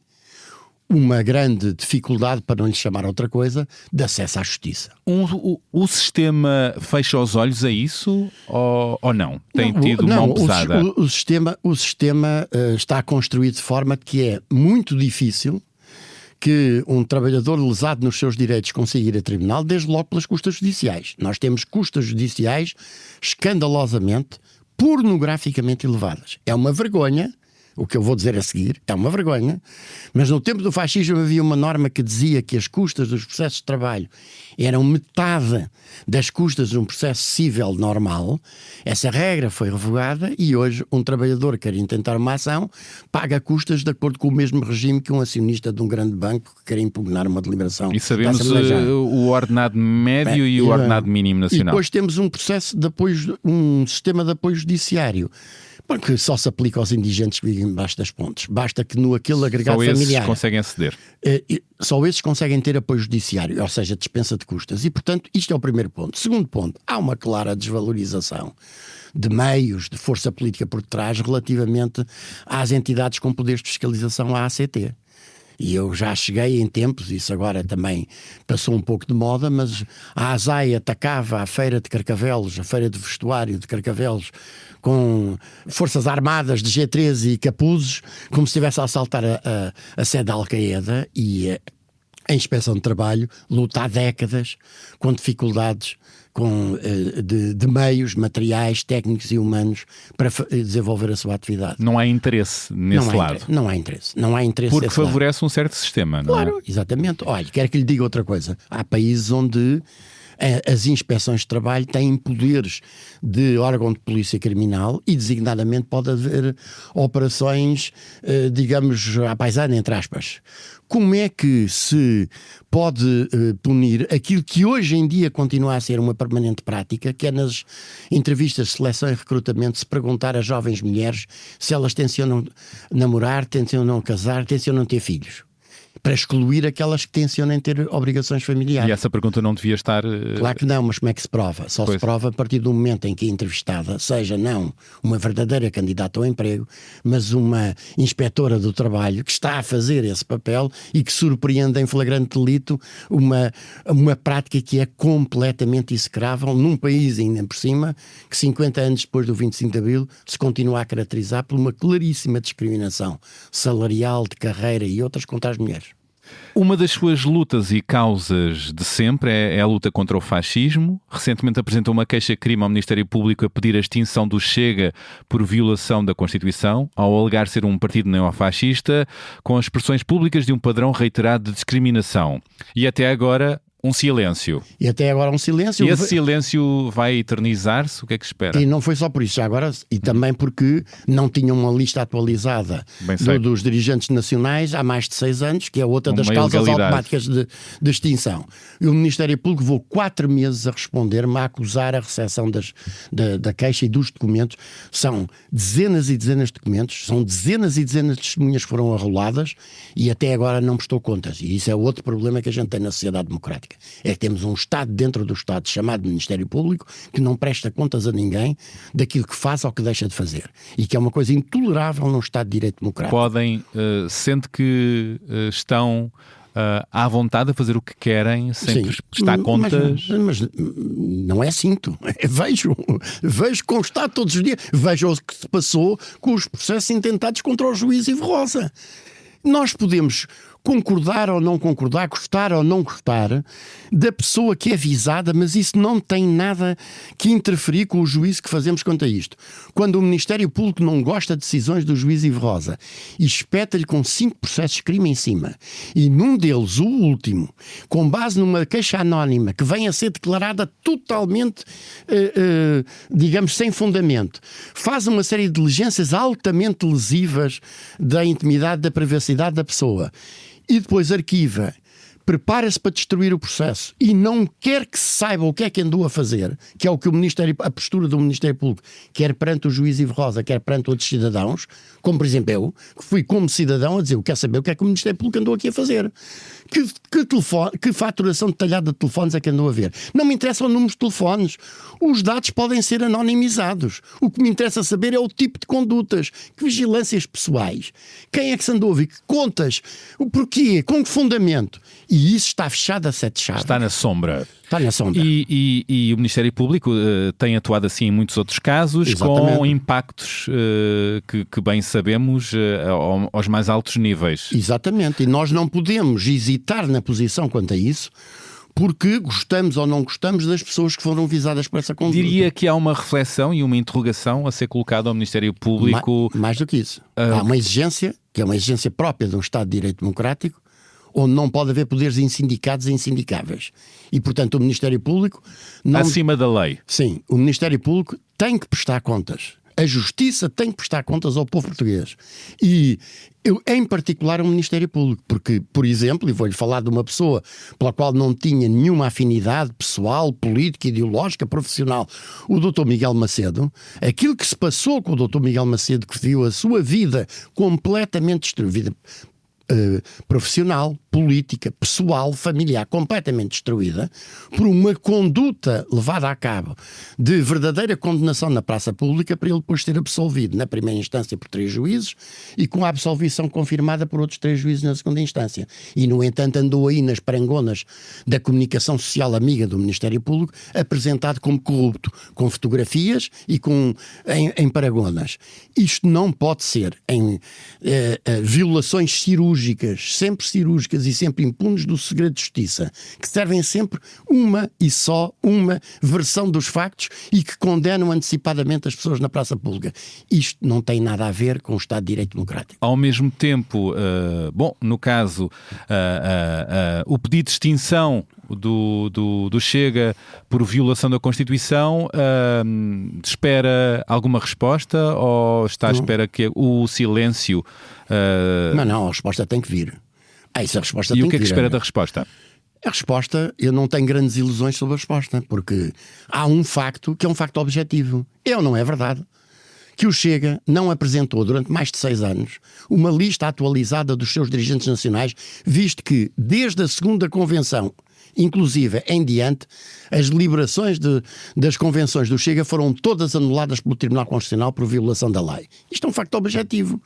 uma grande dificuldade, para não lhe chamar outra coisa, de acesso à justiça. O sistema fecha os olhos a isso ou não? Tem tido mão pesada? O sistema está construído de forma que é muito difícil que um trabalhador lesado nos seus direitos consiga ir a tribunal, desde logo pelas custas judiciais. Nós temos custas judiciais escandalosamente, pornograficamente elevadas. É uma vergonha. O que eu vou dizer a seguir é uma vergonha, mas no tempo do fascismo havia uma norma que dizia que as custas dos processos de trabalho eram metade das custas de um processo civil normal. Essa regra foi revogada e hoje um trabalhador que quer intentar uma ação paga custas de acordo com o mesmo regime que um acionista de um grande banco que quer impugnar uma deliberação. E sabemos o ordenado médio e o ordenado mínimo nacional. E depois temos um processo de apoio, um sistema de apoio judiciário, porque só se aplica aos indigentes que vivem embaixo das pontes. Basta que aquele agregado familiar... Só esses conseguem aceder. Só esses conseguem ter apoio judiciário, ou seja, dispensa de custas. E, portanto, isto é o primeiro ponto. Segundo ponto, há uma clara desvalorização de meios, de força política por trás, relativamente às entidades com poderes de fiscalização, a ACT. E eu já cheguei em tempos, isso agora também passou um pouco de moda, mas a ASAI atacava a feira de Carcavelos, a feira de vestuário de Carcavelos, com forças armadas de G13 e capuzes, como se estivesse a assaltar a sede da Al-Qaeda, e a Inspeção de Trabalho luta há décadas com dificuldades de meios, materiais, técnicos e humanos para desenvolver a sua atividade. Não há interesse nesse lado. Não há interesse. Não há interesse. Porque favorece um certo sistema, não é? Claro, exatamente. Olha, quero que lhe diga outra coisa. Há países onde as inspeções de trabalho têm poderes de órgão de polícia criminal e designadamente pode haver operações, digamos, à paisana, entre aspas. Como é que se pode punir aquilo que hoje em dia continua a ser uma permanente prática, que é nas entrevistas de seleção e recrutamento se perguntar a jovens mulheres se elas tencionam namorar, tencionam casar, tencionam ter filhos, para excluir aquelas que tencionam ter obrigações familiares. E essa pergunta não devia estar... Claro que não, mas como é que se prova? Só se prova a partir do momento em que a entrevistada seja não uma verdadeira candidata ao emprego, mas uma inspetora do trabalho que está a fazer esse papel e que surpreende em flagrante delito uma prática que é completamente execrável num país, ainda por cima, que 50 anos depois do 25 de Abril se continua a caracterizar por uma claríssima discriminação salarial, de carreira e outras contra as mulheres. Uma das suas lutas e causas de sempre é a luta contra o fascismo. Recentemente apresentou uma queixa-crime ao Ministério Público a pedir a extinção do Chega por violação da Constituição, ao alegar ser um partido neofascista, com as expressões públicas de um padrão reiterado de discriminação. E até agora, um silêncio. E até agora um silêncio. E esse silêncio vai eternizar-se? O que é que espera? E não foi só por isso, já agora, e também porque não tinha uma lista atualizada dos dirigentes nacionais há mais de 6 anos, que é outra das causas automáticas de extinção. E o Ministério Público levou 4 meses a responder-me, a acusar a recepção da queixa e dos documentos. São dezenas e dezenas de documentos, são dezenas e dezenas de testemunhas que foram arroladas e até agora não prestou contas. E isso é outro problema que a gente tem na sociedade democrática. É que temos um Estado dentro do Estado chamado Ministério Público que não presta contas a ninguém daquilo que faz ou que deixa de fazer. E que é uma coisa intolerável num Estado de Direito Democrático. Podem, sente que estão à vontade a fazer o que querem sem prestar contas? Mas não é sinto. Vejo constar todos os dias. Vejo o que se passou com os processos intentados contra o juiz Ivo Rosa. Nós podemos concordar ou não concordar, gostar ou não gostar da pessoa que é visada, mas isso não tem nada que interferir com o juízo que fazemos quanto a isto. Quando o Ministério Público não gosta de decisões do juiz Ivo Rosa e espeta-lhe com 5 processos de crime em cima, e num deles, o último, com base numa queixa anónima que vem a ser declarada totalmente, digamos, sem fundamento, faz uma série de diligências altamente lesivas da intimidade, da privacidade da pessoa, e depois arquiva, prepara-se para destruir o processo e não quer que se saiba o que é que andou a fazer, que é o que a postura do Ministério Público, quer perante o juiz Ivo Rosa, quer perante outros cidadãos, como por exemplo eu, que fui como cidadão a dizer, eu quero saber o que é que o Ministério Público andou aqui a fazer. Que faturação detalhada de telefones é que andou a ver? Não me interessam os números de telefones. Os dados podem ser anonimizados. O que me interessa saber é o tipo de condutas, que vigilâncias pessoais, quem é que se andou a ouvir, que contas, o porquê, com que fundamento. E isso está fechado a 7 chaves. Está na sombra. Está na sombra. E o Ministério Público tem atuado assim em muitos outros casos. Exatamente. Com impactos que bem sabemos aos mais altos níveis. Exatamente. E nós não podemos hesitar na posição quanto a isso, porque gostamos ou não gostamos das pessoas que foram visadas por essa conduta. Diria que há uma reflexão e uma interrogação a ser colocada ao Ministério Público. Mais do que isso. Há uma exigência, que é uma exigência própria de um Estado de Direito Democrático, onde não pode haver poderes insindicados e insindicáveis. E, portanto, o Ministério Público... Acima da lei. Sim, o Ministério Público tem que prestar contas. A Justiça tem que prestar contas ao povo português. E, em particular, o Ministério Público. Porque, por exemplo, e vou-lhe falar de uma pessoa pela qual não tinha nenhuma afinidade pessoal, política, ideológica, profissional, o Dr. Miguel Macedo. Aquilo que se passou com o Dr. Miguel Macedo, que viu a sua vida completamente destruída, profissional, política, pessoal, familiar, completamente destruída por uma conduta levada a cabo de verdadeira condenação na praça pública, para ele depois ser absolvido na primeira instância por 3 juízes e com a absolvição confirmada por outros 3 juízes na segunda instância. E, no entanto, andou aí nas parangonas da comunicação social amiga do Ministério Público, apresentado como corrupto, com fotografias e em paragonas. Isto não pode ser em violações cirúrgicas, sempre cirúrgicas e sempre impunes do segredo de justiça, que servem sempre uma e só uma versão dos factos e que condenam antecipadamente as pessoas na praça pública. Isto não tem nada a ver com o Estado de Direito Democrático. Ao mesmo tempo, no caso, o pedido de extinção do Chega por violação da Constituição, espera alguma resposta ou está à espera que o silêncio... Não, a resposta tem que vir. Essa resposta e tem o que é que vir, espera da resposta? A resposta, eu não tenho grandes ilusões sobre a resposta, porque há um facto que é um facto objetivo. Não é verdade que o Chega não apresentou durante mais de 6 anos uma lista atualizada dos seus dirigentes nacionais, visto que desde a segunda convenção, inclusive em diante, as deliberações das convenções do Chega foram todas anuladas pelo Tribunal Constitucional por violação da lei. Isto é um facto objetivo.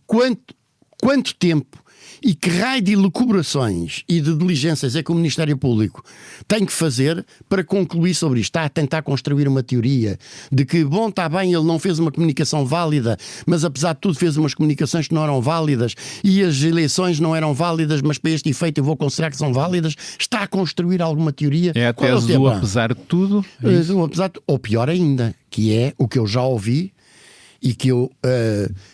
Quanto tempo E que raio de elucubrações e de diligências é que o Ministério Público tem que fazer para concluir sobre isto? Está a tentar construir uma teoria de que, bom, está bem, ele não fez uma comunicação válida, mas apesar de tudo fez umas comunicações que não eram válidas e as eleições não eram válidas, mas para este efeito eu vou considerar que são válidas. Está a construir alguma teoria? É a tese do apesar de tudo? Ou pior ainda, que é o que eu já ouvi e que eu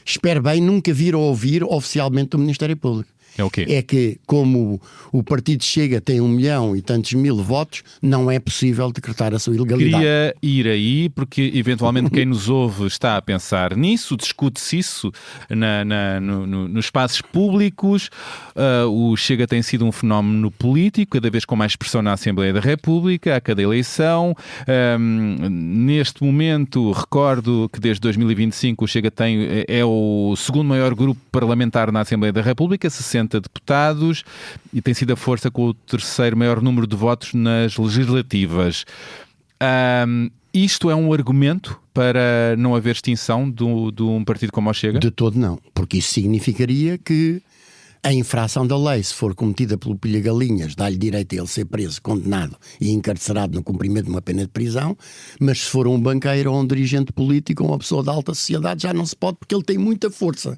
espero bem nunca vir a ouvir oficialmente do Ministério Público. É o quê? É que, como o partido Chega tem 1 milhão e tantos mil votos, não é possível decretar a sua ilegalidade. Queria ir aí, porque eventualmente quem nos ouve está a pensar nisso, discute-se isso nos espaços públicos. O Chega tem sido um fenómeno político, cada vez com mais expressão na Assembleia da República, a cada eleição. Neste momento, recordo que desde 2025 o Chega é o segundo maior grupo parlamentar na Assembleia da República, 60 deputados, e tem sido a força com o terceiro maior número de votos nas legislativas. Isto é um argumento para não haver extinção de um partido como o Chega? De todo não, porque isso significaria que a infração da lei, se for cometida pelo pilha-galinhas, dá-lhe direito a ele ser preso, condenado e encarcerado no cumprimento de uma pena de prisão, mas se for um banqueiro ou um dirigente político ou uma pessoa de alta sociedade já não se pode, porque ele tem muita força.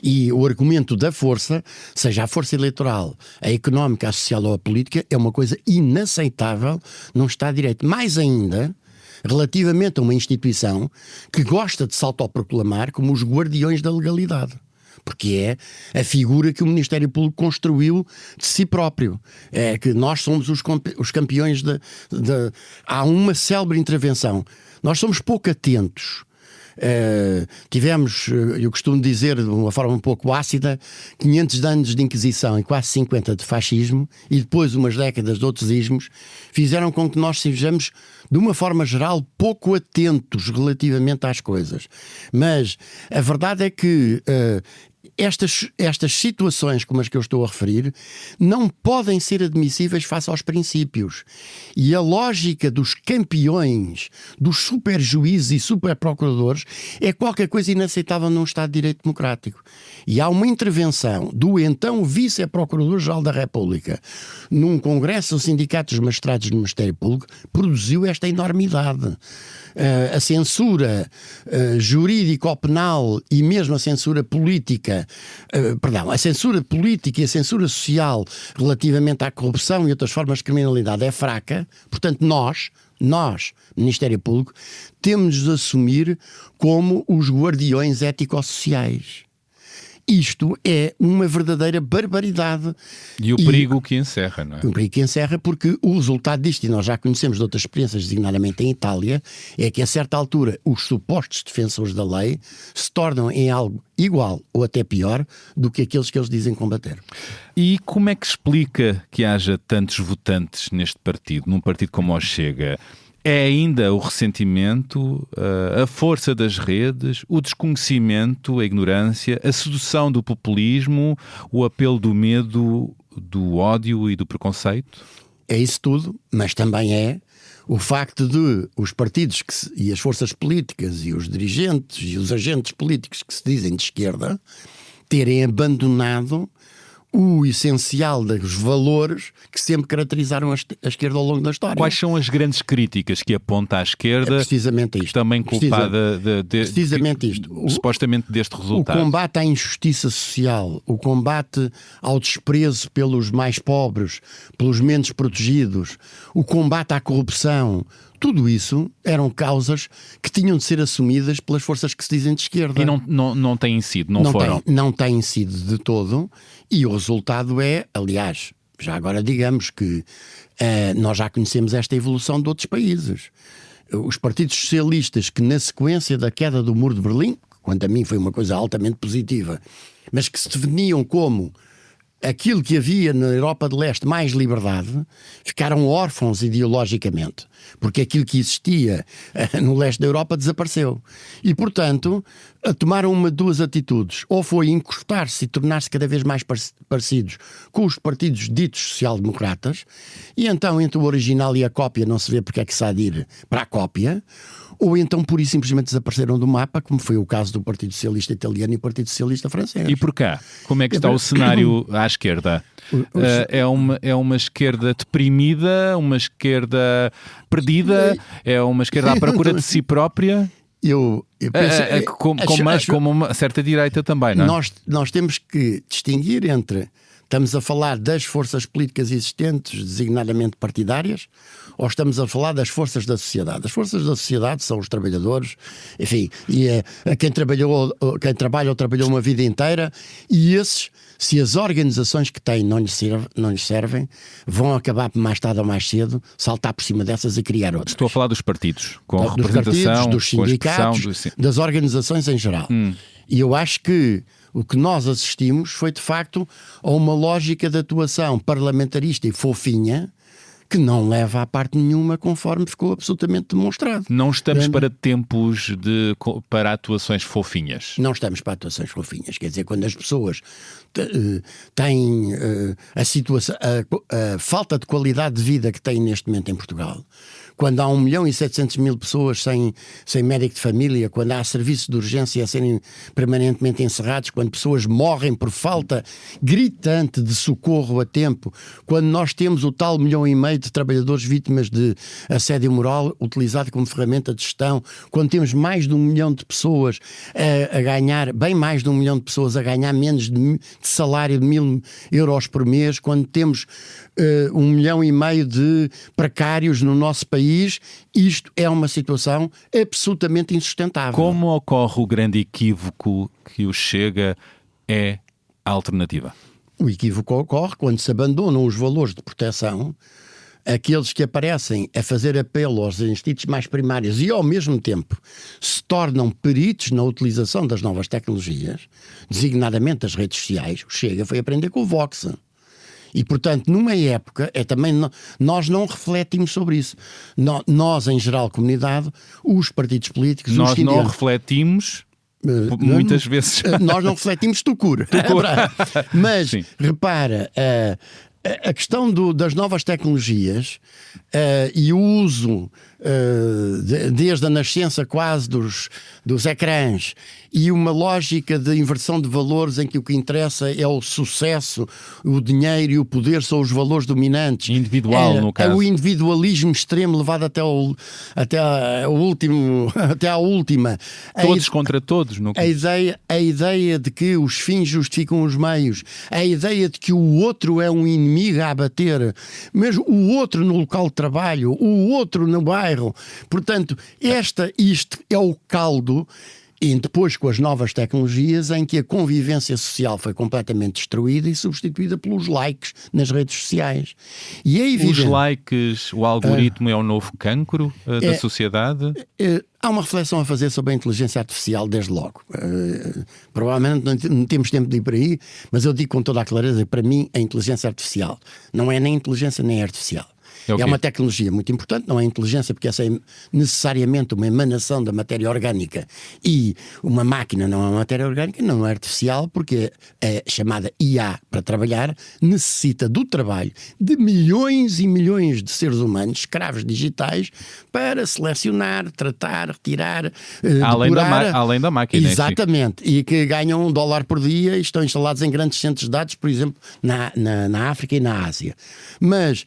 E o argumento da força, seja a força eleitoral, a económica, a social ou a política, é uma coisa inaceitável num Estado de Direito. Mais ainda, relativamente a uma instituição que gosta de se autoproclamar como os guardiões da legalidade. Porque é a figura que o Ministério Público construiu de si próprio. É que nós somos os campeões Há uma célebre intervenção. Nós somos pouco atentos. Tivemos, eu costumo dizer de uma forma um pouco ácida, 500 anos de Inquisição e quase 50 de fascismo, e depois umas décadas de outros ismos, fizeram com que nós sejamos, de uma forma geral, pouco atentos relativamente às coisas. Mas a verdade é que estas situações como as que eu estou a referir não podem ser admissíveis face aos princípios. E a lógica dos campeões, dos super-juízes e super-procuradores é qualquer coisa inaceitável num Estado de Direito democrático. E há uma intervenção do então Vice-Procurador-Geral da República num congresso do Sindicato dos Magistrados do Ministério Público, produziu esta enormidade. A censura jurídico-penal e mesmo a censura política, a censura política e a censura social relativamente à corrupção e outras formas de criminalidade é fraca. Portanto, nós, Ministério Público, temos de assumir como os guardiões ético-sociais. Isto é uma verdadeira barbaridade. E o perigo que encerra, não é? O perigo que encerra, porque o resultado disto, e nós já conhecemos de outras experiências, designadamente em Itália, é que a certa altura os supostos defensores da lei se tornam em algo igual ou até pior do que aqueles que eles dizem combater. E como é que explica que haja tantos votantes neste partido, num partido como o Chega? É ainda o ressentimento, a força das redes, o desconhecimento, a ignorância, a sedução do populismo, o apelo do medo, do ódio e do preconceito? É isso tudo, mas também é o facto de os partidos e as forças políticas e os dirigentes e os agentes políticos que se dizem de esquerda terem abandonado o essencial dos valores que sempre caracterizaram a esquerda ao longo da história. Quais são as grandes críticas que aponta à esquerda? É precisamente isto. Também culpada precisamente isto. Supostamente deste resultado. O combate à injustiça social, o combate ao desprezo pelos mais pobres, pelos menos protegidos, o combate à corrupção, tudo isso eram causas que tinham de ser assumidas pelas forças que se dizem de esquerda. E não têm sido, não foram? Não têm sido de todo. E o resultado é, aliás, já agora digamos que nós já conhecemos esta evolução de outros países. Os partidos socialistas que, na sequência da queda do Muro de Berlim, quanto a mim foi uma coisa altamente positiva, mas que se definiam como aquilo que havia na Europa de Leste mais liberdade, ficaram órfãos ideologicamente, porque aquilo que existia no leste da Europa desapareceu. E, portanto, tomaram duas atitudes. Ou foi encostar-se e tornar-se cada vez mais parecidos com os partidos ditos social-democratas, e então entre o original e a cópia não se vê porque é que se há de ir para a cópia, ou então pura e simplesmente desapareceram do mapa, como foi o caso do Partido Socialista Italiano e o Partido Socialista Francês. E por cá? Como é que está o cenário à esquerda? É uma esquerda deprimida, uma esquerda perdida, é uma esquerda à procura de si própria? Eu penso, como uma certa direita também, não é? Nós temos que distinguir entre... Estamos a falar das forças políticas existentes, designadamente partidárias, ou estamos a falar das forças da sociedade? As forças da sociedade são os trabalhadores, enfim, e quem trabalha ou trabalhou uma vida inteira, e esses, se as organizações que têm não lhes servem, vão acabar mais tarde ou mais cedo saltar por cima dessas e criar outras. Estou a falar dos partidos, com dos representação, partidos, dos sindicatos, das organizações em geral. E eu acho que o que nós assistimos foi, de facto, a uma lógica de atuação parlamentarista e fofinha que não leva a parte nenhuma, conforme ficou absolutamente demonstrado. Não estamos para tempos para atuações fofinhas. Não estamos para atuações fofinhas. Quer dizer, quando as pessoas têm a falta de qualidade de vida que têm neste momento em Portugal, quando há 1.700.000 pessoas sem médico de família, quando há serviços de urgência a serem permanentemente encerrados, quando pessoas morrem por falta gritante de socorro a tempo, quando nós temos o tal 1,5 milhão de trabalhadores vítimas de assédio moral utilizado como ferramenta de gestão, quando temos mais de 1 milhão de pessoas a ganhar, bem mais de 1 milhão de pessoas a ganhar menos de salário de 1.000 euros por mês, quando temos 1,5 milhão de precários no nosso país, isto é uma situação absolutamente insustentável. Como ocorre o grande equívoco que o Chega é a alternativa? O equívoco ocorre quando se abandonam os valores de proteção, aqueles que aparecem a fazer apelo aos instintos mais primários e ao mesmo tempo se tornam peritos na utilização das novas tecnologias, designadamente as redes sociais. O Chega foi aprender com o Vox. E, portanto, numa época, nós não refletimos sobre isso. Nós, em geral, comunidade, os partidos políticos... Nós não refletimos... Muitas vezes. Nós não refletimos tucur. Mas, sim, repara, a questão das novas tecnologias e o uso, desde a nascença quase dos ecrãs, e uma lógica de inversão de valores em que o que interessa é o sucesso, o dinheiro e o poder são os valores dominantes. Individual, no caso. É o individualismo extremo levado até à última. Todos contra todos. No caso. A ideia de que os fins justificam os meios, a ideia de que o outro é um inimigo a abater, mesmo o outro no local de trabalho, o outro no bairro. Portanto, isto é o caldo. E depois com as novas tecnologias em que a convivência social foi completamente destruída e substituída pelos likes nas redes sociais. E é evidente, os likes, o algoritmo é o novo cancro da sociedade? Há uma reflexão a fazer sobre a inteligência artificial desde logo. Provavelmente não temos tempo de ir por aí, mas eu digo com toda a clareza que para mim a inteligência artificial não é nem inteligência nem artificial. É uma tecnologia muito importante, não é inteligência, porque essa é necessariamente uma emanação da matéria orgânica. E uma máquina não é uma matéria orgânica, não é artificial, porque é chamada IA para trabalhar, necessita do trabalho de milhões e milhões de seres humanos, escravos digitais, para selecionar, tratar, retirar, depurar. Além da máquina. Exatamente. E que ganham $1 por dia e estão instalados em grandes centros de dados, por exemplo, na África e na Ásia. Mas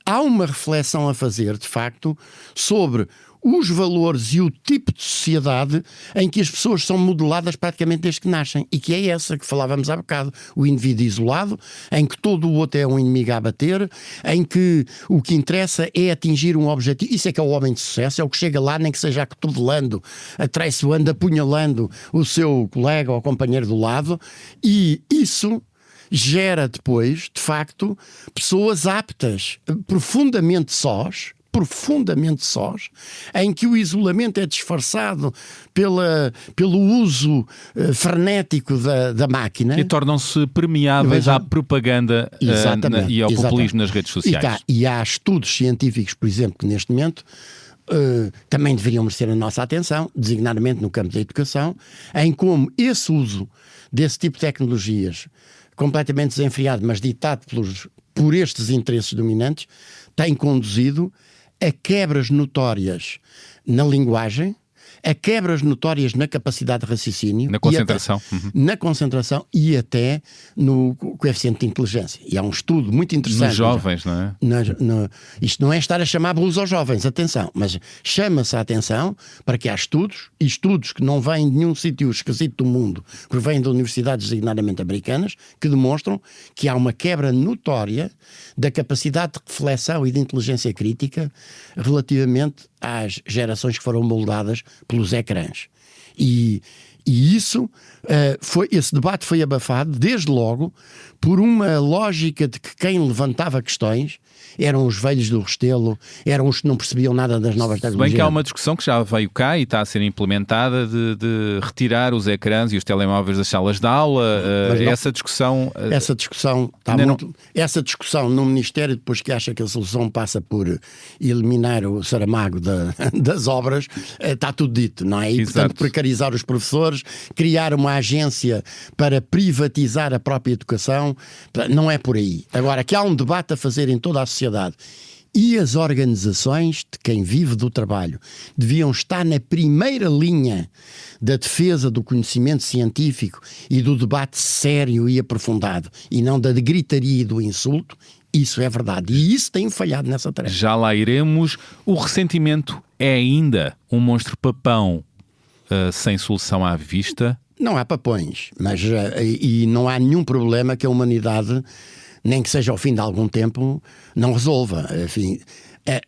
há uma reflexão a fazer, de facto, sobre os valores e o tipo de sociedade em que as pessoas são modeladas praticamente desde que nascem, e que é essa que falávamos há bocado, o indivíduo isolado, em que todo o outro é um inimigo a abater, em que o que interessa é atingir um objetivo. Isso é que é o homem de sucesso, é o que chega lá, nem que seja acotovelando, atraiçoando, apunhalando o seu colega ou companheiro do lado, e isso gera depois, de facto, pessoas aptas, profundamente sós, em que o isolamento é disfarçado pelo uso frenético da máquina. E tornam-se permeáveis à propaganda e ao populismo nas redes sociais. E há estudos científicos, por exemplo, que neste momento também deveriam merecer a nossa atenção, designadamente no campo da educação, em como esse uso desse tipo de tecnologias completamente desenfreado, mas ditado por estes interesses dominantes, tem conduzido a quebras notórias na linguagem, a quebras notórias na capacidade de raciocínio, na concentração, na concentração e até no coeficiente de inteligência. E há um estudo muito interessante. Nos jovens, não é? Isto não é estar a chamar blues aos jovens, atenção, mas chama-se a atenção para que há estudos que não vêm de nenhum sítio esquisito do mundo, que vêm de universidades designadamente americanas, que demonstram que há uma quebra notória da capacidade de reflexão e de inteligência crítica relativamente às gerações que foram moldadas pelos ecrãs. E isso, esse debate foi abafado, desde logo, por uma lógica de que quem levantava questões eram os velhos do Restelo, eram os que não percebiam nada das novas tecnologias. Bem que há uma discussão que já veio cá e está a ser implementada de retirar os ecrãs e os telemóveis das salas de aula. Essa discussão essa discussão no Ministério, depois que acha que a solução passa por eliminar o Saramago das obras, está tudo dito, não é? E, portanto, precarizar os professores, criar uma agência para privatizar a própria educação, não é por aí. Agora, que há um debate a fazer em toda a sociedade e as organizações de quem vive do trabalho deviam estar na primeira linha da defesa do conhecimento científico e do debate sério e aprofundado, e não da gritaria e do insulto. Isso é verdade. E isso tem falhado nessa tarefa. Já lá iremos. O ressentimento é ainda um monstro-papão sem solução à vista? Não há papões, mas e não há nenhum problema que a humanidade, nem que seja ao fim de algum tempo, não resolva. Enfim,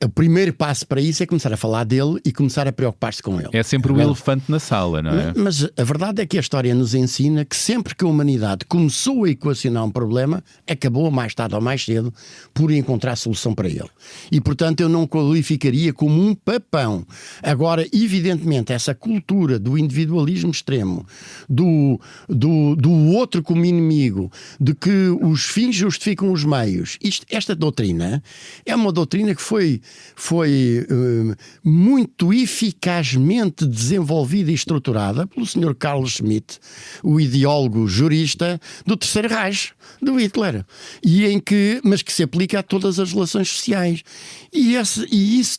o primeiro passo para isso é começar a falar dele e começar a preocupar-se com ele. É sempre o elefante na sala, não é? Mas a verdade é que a história nos ensina que sempre que a humanidade começou a equacionar um problema, acabou mais tarde ou mais cedo por encontrar solução para ele. E, portanto, eu não qualificaria como um papão. Agora, evidentemente, essa cultura do individualismo extremo, do outro como inimigo, de que os fins justificam os meios, esta doutrina é uma doutrina que foi muito eficazmente desenvolvida e estruturada pelo Sr. Carl Schmitt, o ideólogo jurista do Terceiro Reich, do Hitler, mas que se aplica a todas as relações sociais. E isso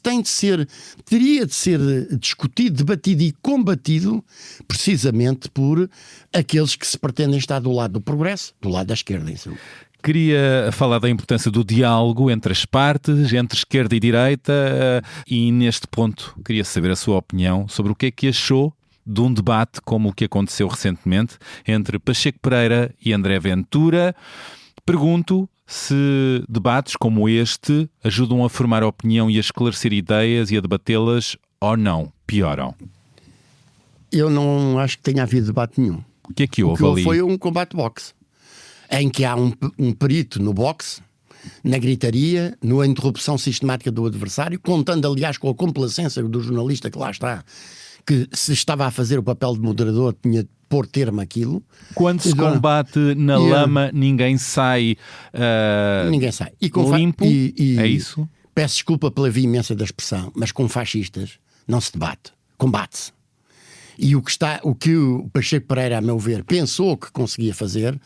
teria de ser discutido, debatido e combatido precisamente por aqueles que se pretendem estar do lado do progresso, do lado da esquerda, em suma. Queria falar da importância do diálogo entre as partes, entre esquerda e direita, e neste ponto queria saber a sua opinião sobre o que é que achou de um debate como o que aconteceu recentemente entre Pacheco Pereira e André Ventura. Pergunto se debates como este ajudam a formar opinião e a esclarecer ideias e a debatê-las ou não, pioram. Eu não acho que tenha havido debate nenhum. O que é que houve ali? Foi um combate boxe, em que há um perito no boxe, na gritaria, na interrupção sistemática do adversário, contando aliás com a complacência do jornalista que lá está, que se estava a fazer o papel de moderador tinha de pôr termo àquilo. Quando se combate na lama, ninguém sai ninguém sai. Limpo, é isso? Peço desculpa pela veemência da expressão, mas com fascistas não se debate, combate-se. E o que o Pacheco Pereira, a meu ver, pensou que conseguia fazer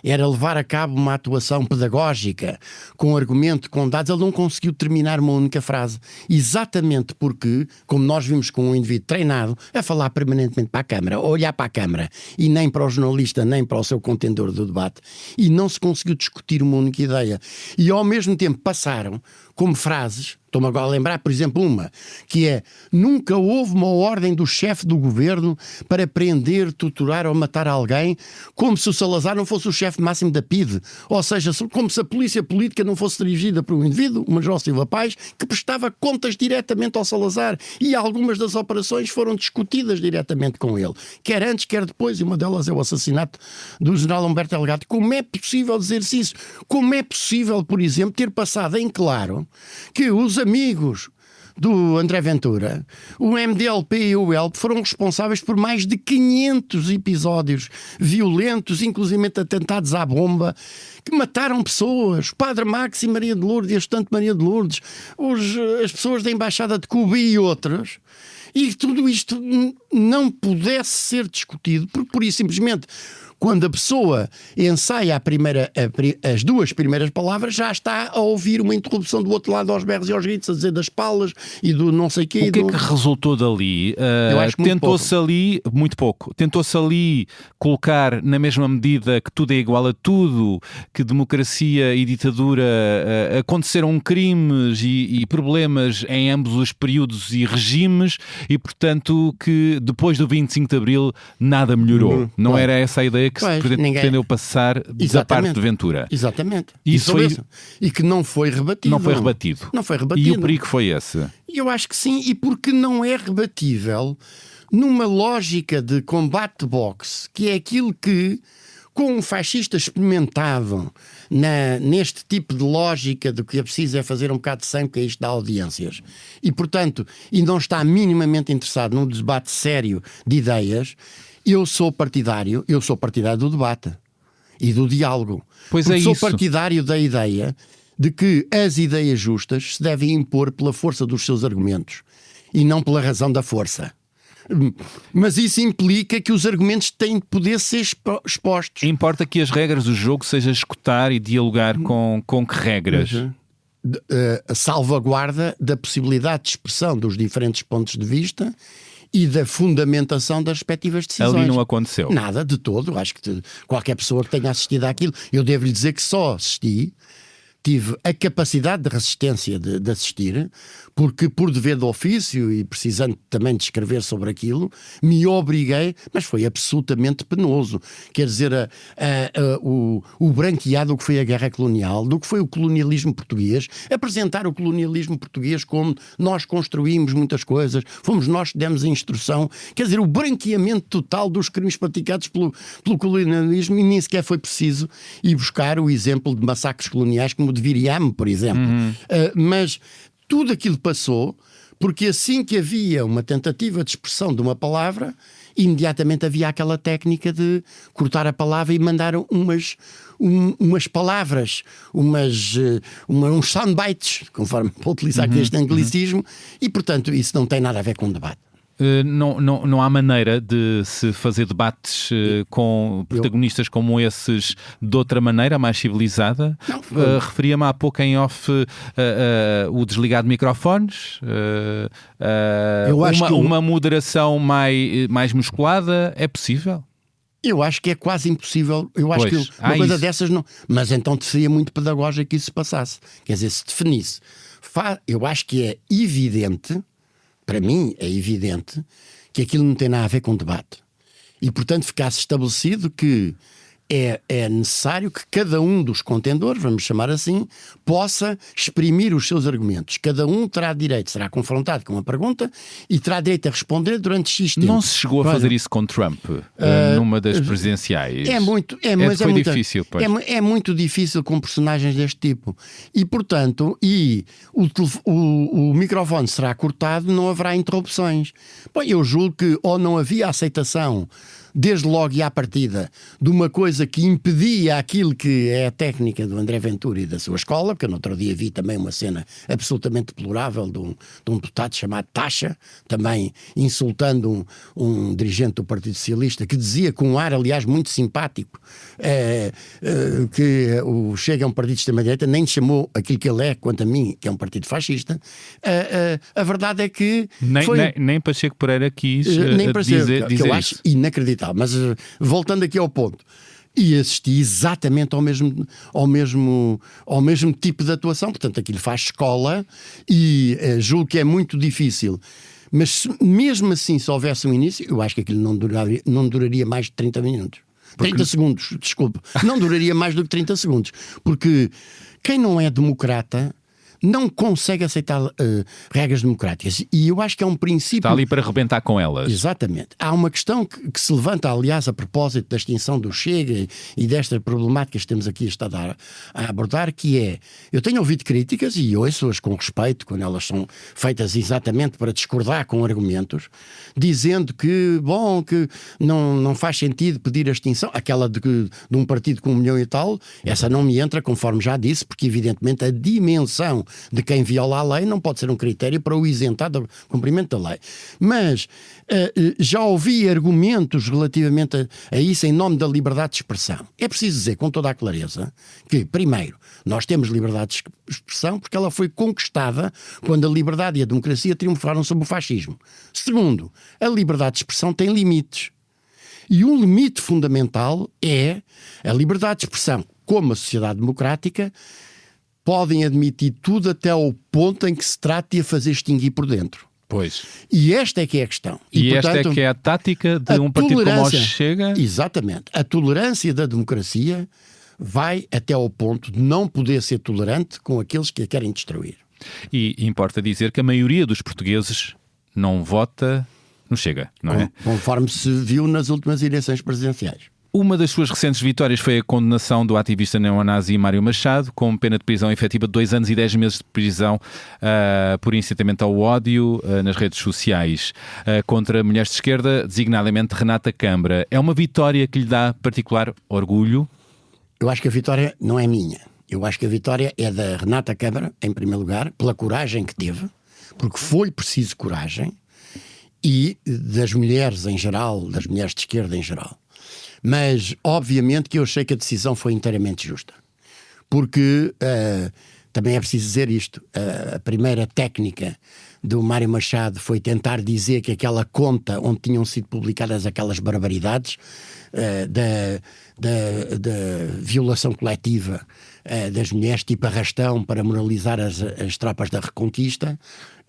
era levar a cabo uma atuação pedagógica, com argumento, com dados. Ele não conseguiu terminar uma única frase. Exatamente porque, como nós vimos com um indivíduo treinado a falar permanentemente para a câmara, a olhar para a câmara, e nem para o jornalista, nem para o seu contendor do debate, e não se conseguiu discutir uma única ideia. E ao mesmo tempo passaram como frases. Estou-me agora a lembrar, por exemplo, uma, que é: nunca houve uma ordem do chefe do governo para prender, torturar ou matar alguém, como se o Salazar não fosse o chefe máximo da PIDE. Ou seja, como se a polícia política não fosse dirigida por um indivíduo, o Major Silva Paz, que prestava contas diretamente ao Salazar. E algumas das operações foram discutidas diretamente com ele. Quer antes, quer depois, e uma delas é o assassinato do general Humberto Delgado. Como é possível dizer-se isso? Como é possível, por exemplo, ter passado em claro que os amigos do André Ventura, o MDLP e o ELP, foram responsáveis por mais de 500 episódios violentos, inclusive atentados à bomba, que mataram pessoas, Padre Max e Maria de Lourdes, e a estudante Maria de Lourdes, as pessoas da Embaixada de Cuba e outras, e tudo isto não pudesse ser discutido, porque, por isso, simplesmente, quando a pessoa ensaia as duas primeiras palavras, já está a ouvir uma interrupção do outro lado aos berros e aos gritos, a dizer das palas e do não sei quê. O que é que resultou dali? Tentou-se ali, muito pouco, tentou-se ali colocar na mesma medida que tudo é igual a tudo, que democracia e ditadura aconteceram crimes e problemas em ambos os períodos e regimes, e portanto que depois do 25 de Abril nada melhorou. Não era essa a ideia que se pretendeu passar da parte de Ventura. Exatamente. Isso foi... E que não foi rebatido. Não foi rebatido. Não foi rebatido. E o perigo foi esse? Eu acho que sim, e porque não é rebatível numa lógica de combate de boxe, que é aquilo que, com um fascista experimentado neste tipo de lógica de que é preciso é fazer um bocado de sangue, porque isto dá audiências, e portanto, e não está minimamente interessado num debate sério de ideias, eu sou partidário do debate e do diálogo. Pois porque é, sou isso. partidário da ideia de que as ideias justas se devem impor pela força dos seus argumentos e não pela razão da força. Mas isso implica que os argumentos têm de poder ser expostos. Importa que as regras do jogo seja escutar e dialogar com que regras? A salvaguarda da possibilidade de expressão dos diferentes pontos de vista e da fundamentação das respectivas decisões. Ali não aconteceu. Nada, de todo. Acho que qualquer pessoa que tenha assistido àquilo, eu devo-lhe dizer que só assisti, tive a capacidade de resistência de assistir, porque por dever de ofício e precisando também de escrever sobre aquilo, me obriguei, mas foi absolutamente penoso. Quer dizer, o branqueado do que foi a guerra colonial, do que foi o colonialismo português, apresentar o colonialismo português como nós construímos muitas coisas, fomos nós que demos a instrução, quer dizer, o branqueamento total dos crimes praticados pelo colonialismo, e nem sequer foi preciso ir buscar o exemplo de massacres coloniais como o de Viriame, por exemplo. Mas tudo aquilo passou porque assim que havia uma tentativa de expressão de uma palavra, imediatamente havia aquela técnica de cortar a palavra e mandar umas palavras, uns soundbites, conforme vou utilizar aqui este anglicismo, e portanto isso não tem nada a ver com o debate. Não há maneira de se fazer debates com protagonistas como esses de outra maneira, mais civilizada? Referia-me há pouco em off o desligar de microfones, uma moderação mais musculada. É possível? Eu acho que é quase impossível. Eu acho que uma coisa dessas não. Mas então seria muito pedagógico que isso se passasse. Quer dizer, se definisse. Eu acho que é evidente. Para mim é evidente que aquilo não tem nada a ver com debate. E, portanto, ficasse estabelecido que é necessário que cada um dos contendores, vamos chamar assim, possa exprimir os seus argumentos. Cada um terá direito, será confrontado com uma pergunta e terá direito a responder durante X tempo. Não se chegou a fazer isso com Trump numa das presidenciais? Difícil, pois. É muito difícil com personagens deste tipo. E, portanto, o microfone será cortado, não haverá interrupções. Bom, eu julgo que ou não havia aceitação desde logo e à partida, de uma coisa que impedia aquilo que é a técnica do André Ventura e da sua escola, porque no outro dia vi também uma cena absolutamente deplorável de um deputado chamado Taxa, também insultando um dirigente do Partido Socialista, que dizia com um ar, aliás, muito simpático, que o Chega é um partido de extrema-direita, nem chamou aquilo que ele é, quanto a mim, que é um partido fascista. A verdade é que... Nem Pacheco Pereira quis dizer que eu acho inacreditável. Mas voltando aqui ao ponto, e assisti exatamente ao mesmo tipo de atuação, portanto aquilo faz escola e julgo que é muito difícil, mas mesmo assim, se houvesse um início, eu acho que aquilo não duraria mais de 30 minutos. 30 segundos, desculpe, não duraria mais do que 30 segundos, porque quem não é democrata não consegue aceitar regras democráticas. E eu acho que é um princípio... Está ali para arrebentar com elas. Exatamente. Há uma questão que se levanta, aliás, a propósito da extinção do Chega e destas problemáticas que temos aqui estado a abordar, que é... Eu tenho ouvido críticas, e ouço-as com respeito, quando elas são feitas exatamente para discordar com argumentos, dizendo que, bom, que não faz sentido pedir a extinção. Aquela de um partido com 1 milhão e tal, essa não me entra, conforme já disse, porque evidentemente a dimensão de quem viola a lei não pode ser um critério para o isentar do cumprimento da lei. Mas já ouvi argumentos relativamente a isso em nome da liberdade de expressão. É preciso dizer com toda a clareza que, primeiro, nós temos liberdade de expressão porque ela foi conquistada quando a liberdade e a democracia triunfaram sobre o fascismo. Segundo, a liberdade de expressão tem limites. E um limite fundamental é a liberdade de expressão. Como a sociedade democrática, podem admitir tudo até ao ponto em que se trata de a fazer extinguir por dentro. Pois. E esta é que é a questão. E portanto, esta é que é a tática de um partido como o Chega? Exatamente. A tolerância da democracia vai até ao ponto de não poder ser tolerante com aqueles que a querem destruir. E importa dizer que a maioria dos portugueses não vota no Chega, não é? Conforme se viu nas últimas eleições presidenciais. Uma das suas recentes vitórias foi a condenação do ativista neonazi Mário Machado, com pena de prisão efetiva de 2 anos e 10 meses de prisão por incitamento ao ódio nas redes sociais contra mulheres de esquerda, designadamente Renata Câmara. É uma vitória que lhe dá particular orgulho? Eu acho que a vitória não é minha. Eu acho que a vitória é da Renata Câmara, em primeiro lugar, pela coragem que teve, porque foi preciso coragem, e das mulheres em geral, das mulheres de esquerda em geral. Mas, obviamente, que eu achei que a decisão foi inteiramente justa. Porque, também é preciso dizer isto, a primeira técnica do Mário Machado foi tentar dizer que aquela conta onde tinham sido publicadas aquelas barbaridades da violação coletiva das mulheres, tipo arrastão para moralizar as tropas da Reconquista,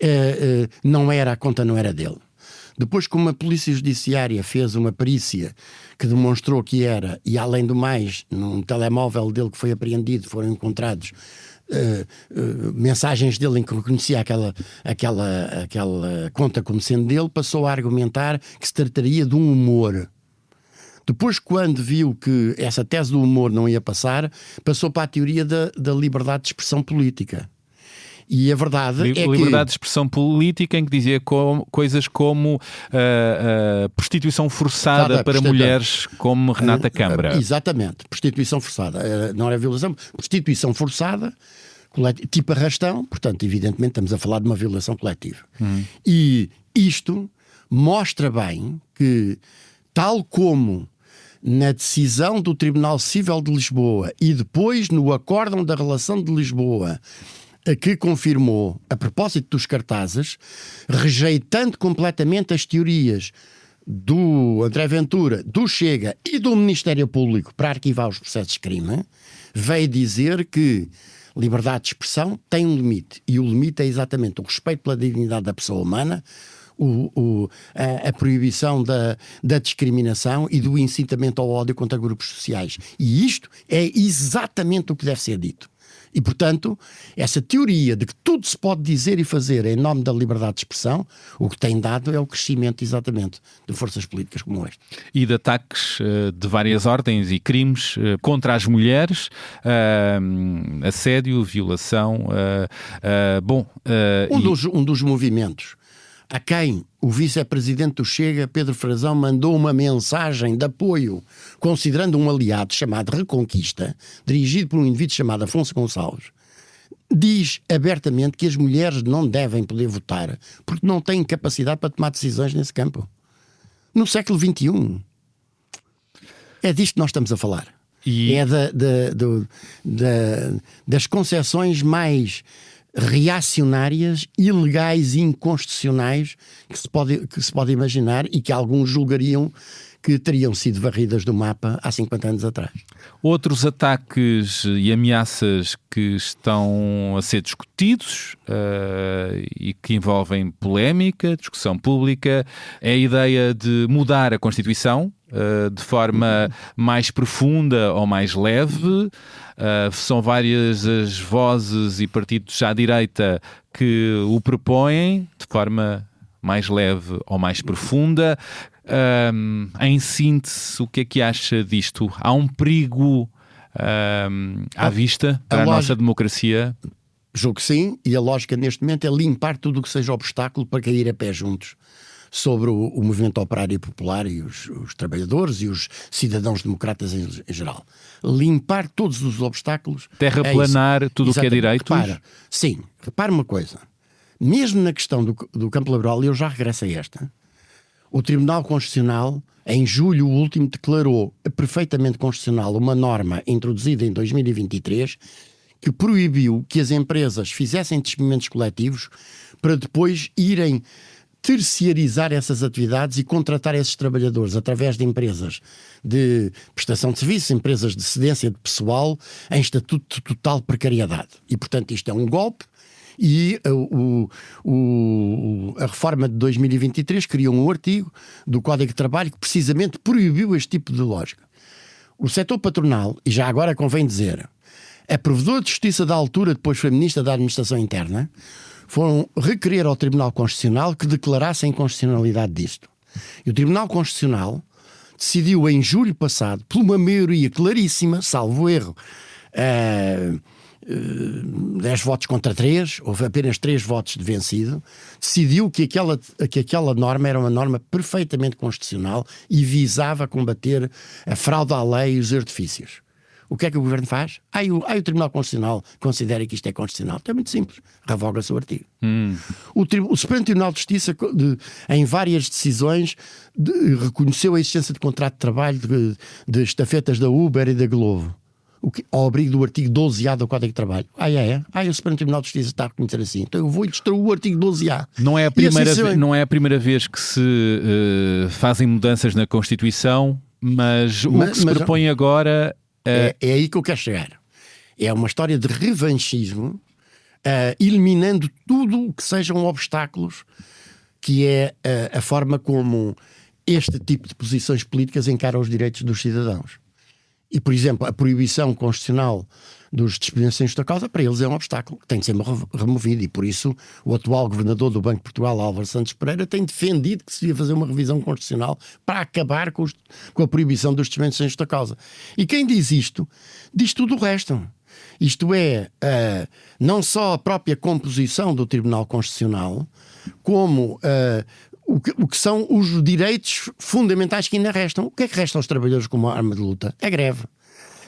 a conta não era dele. Depois, como a Polícia Judiciária fez uma perícia que demonstrou que era, e além do mais, num telemóvel dele que foi apreendido, foram encontrados mensagens dele em que reconhecia aquela conta como sendo dele, passou a argumentar que se trataria de um humor. Depois, quando viu que essa tese do humor não ia passar, passou para a teoria da liberdade de expressão política. E a verdade é que... Liberdade de expressão política, em que dizia coisas como prostituição forçada para mulheres como Renata Câmara. Exatamente, prostituição forçada. Não era violação, prostituição forçada, tipo arrastão, portanto, evidentemente estamos a falar de uma violação coletiva. E isto mostra bem que, tal como na decisão do Tribunal Cível de Lisboa e depois no Acórdão da Relação de Lisboa, que confirmou, a propósito dos cartazes, rejeitando completamente as teorias do André Ventura, do Chega e do Ministério Público para arquivar os processos de crime, veio dizer que liberdade de expressão tem um limite, e o limite é exatamente o respeito pela dignidade da pessoa humana, a proibição da discriminação e do incitamento ao ódio contra grupos sociais. E isto é exatamente o que deve ser dito. E, portanto, essa teoria de que tudo se pode dizer e fazer em nome da liberdade de expressão, o que tem dado é o crescimento, exatamente, de forças políticas como esta. E de ataques de várias ordens e crimes contra as mulheres, assédio, violação. Um dos movimentos a quem o vice-presidente do Chega, Pedro Frazão, mandou uma mensagem de apoio, considerando um aliado chamado Reconquista, dirigido por um indivíduo chamado Afonso Gonçalves, diz abertamente que as mulheres não devem poder votar porque não têm capacidade para tomar decisões nesse campo. No século XXI. É disto que nós estamos a falar. É das concepções mais reacionárias, ilegais e inconstitucionais que se pode imaginar, e que alguns julgariam que teriam sido varridas do mapa há 50 anos atrás. Outros ataques e ameaças que estão a ser discutidos e que envolvem polémica, discussão pública, é a ideia de mudar a Constituição de forma mais profunda ou mais leve. São várias as vozes e partidos à direita que o propõem de forma mais leve ou mais profunda. Em síntese, o que é que acha disto? Há um perigo à vista para a nossa democracia? Julgo que sim, e a lógica neste momento é limpar tudo o que seja obstáculo para cair a pé juntos sobre o movimento operário popular e os trabalhadores e os cidadãos democratas em geral. Limpar todos os obstáculos. Terraplanar tudo o que é direitos? Repara uma coisa. Mesmo na questão do campo laboral, eu já regresso a esta. O Tribunal Constitucional, em julho último, declarou perfeitamente constitucional uma norma introduzida em 2023 que proibiu que as empresas fizessem despedimentos coletivos para depois irem terciarizar essas atividades e contratar esses trabalhadores através de empresas de prestação de serviços, empresas de cedência de pessoal em estatuto de total precariedade. E, portanto, isto é um golpe. E a reforma de 2023 criou um artigo do Código de Trabalho que precisamente proibiu este tipo de lógica. O setor patronal, e já agora convém dizer, a Provedora de Justiça da altura, depois foi Ministra da Administração Interna, foram requerer ao Tribunal Constitucional que declarasse a inconstitucionalidade disto. E o Tribunal Constitucional decidiu em julho passado, por uma maioria claríssima, salvo erro, 10 votos contra 3, houve apenas 3 votos de vencido, decidiu que aquela norma era uma norma perfeitamente constitucional e visava combater a fraude à lei e os artifícios. O que é que o Governo faz? O Tribunal Constitucional considera que isto é constitucional. É muito simples, revoga-se o artigo. O Supremo Tribunal de Justiça, em várias decisões, reconheceu a existência de contrato de trabalho de estafetas da Uber e da Glovo, ao abrigo do artigo 12A do Código de Trabalho. O Supremo Tribunal de Justiça está a reconhecer assim. Então eu vou-lhe destruir o artigo 12A. Não é a primeira vez que se fazem mudanças na Constituição, mas o que se propõe agora... É aí que eu quero chegar. É uma história de revanchismo, eliminando tudo o que sejam obstáculos, que é a forma como este tipo de posições políticas encara os direitos dos cidadãos. E, por exemplo, a proibição constitucional dos despedimentos sem justa causa, para eles é um obstáculo que tem de ser removido, e por isso o atual governador do Banco de Portugal, Álvaro Santos Pereira, tem defendido que se devia fazer uma revisão constitucional para acabar com a proibição dos despedimentos sem justa causa. E quem diz isto, diz tudo o resto. Isto é, não só a própria composição do Tribunal Constitucional, como o que são os direitos fundamentais que ainda restam. O que é que resta aos trabalhadores como arma de luta? A greve.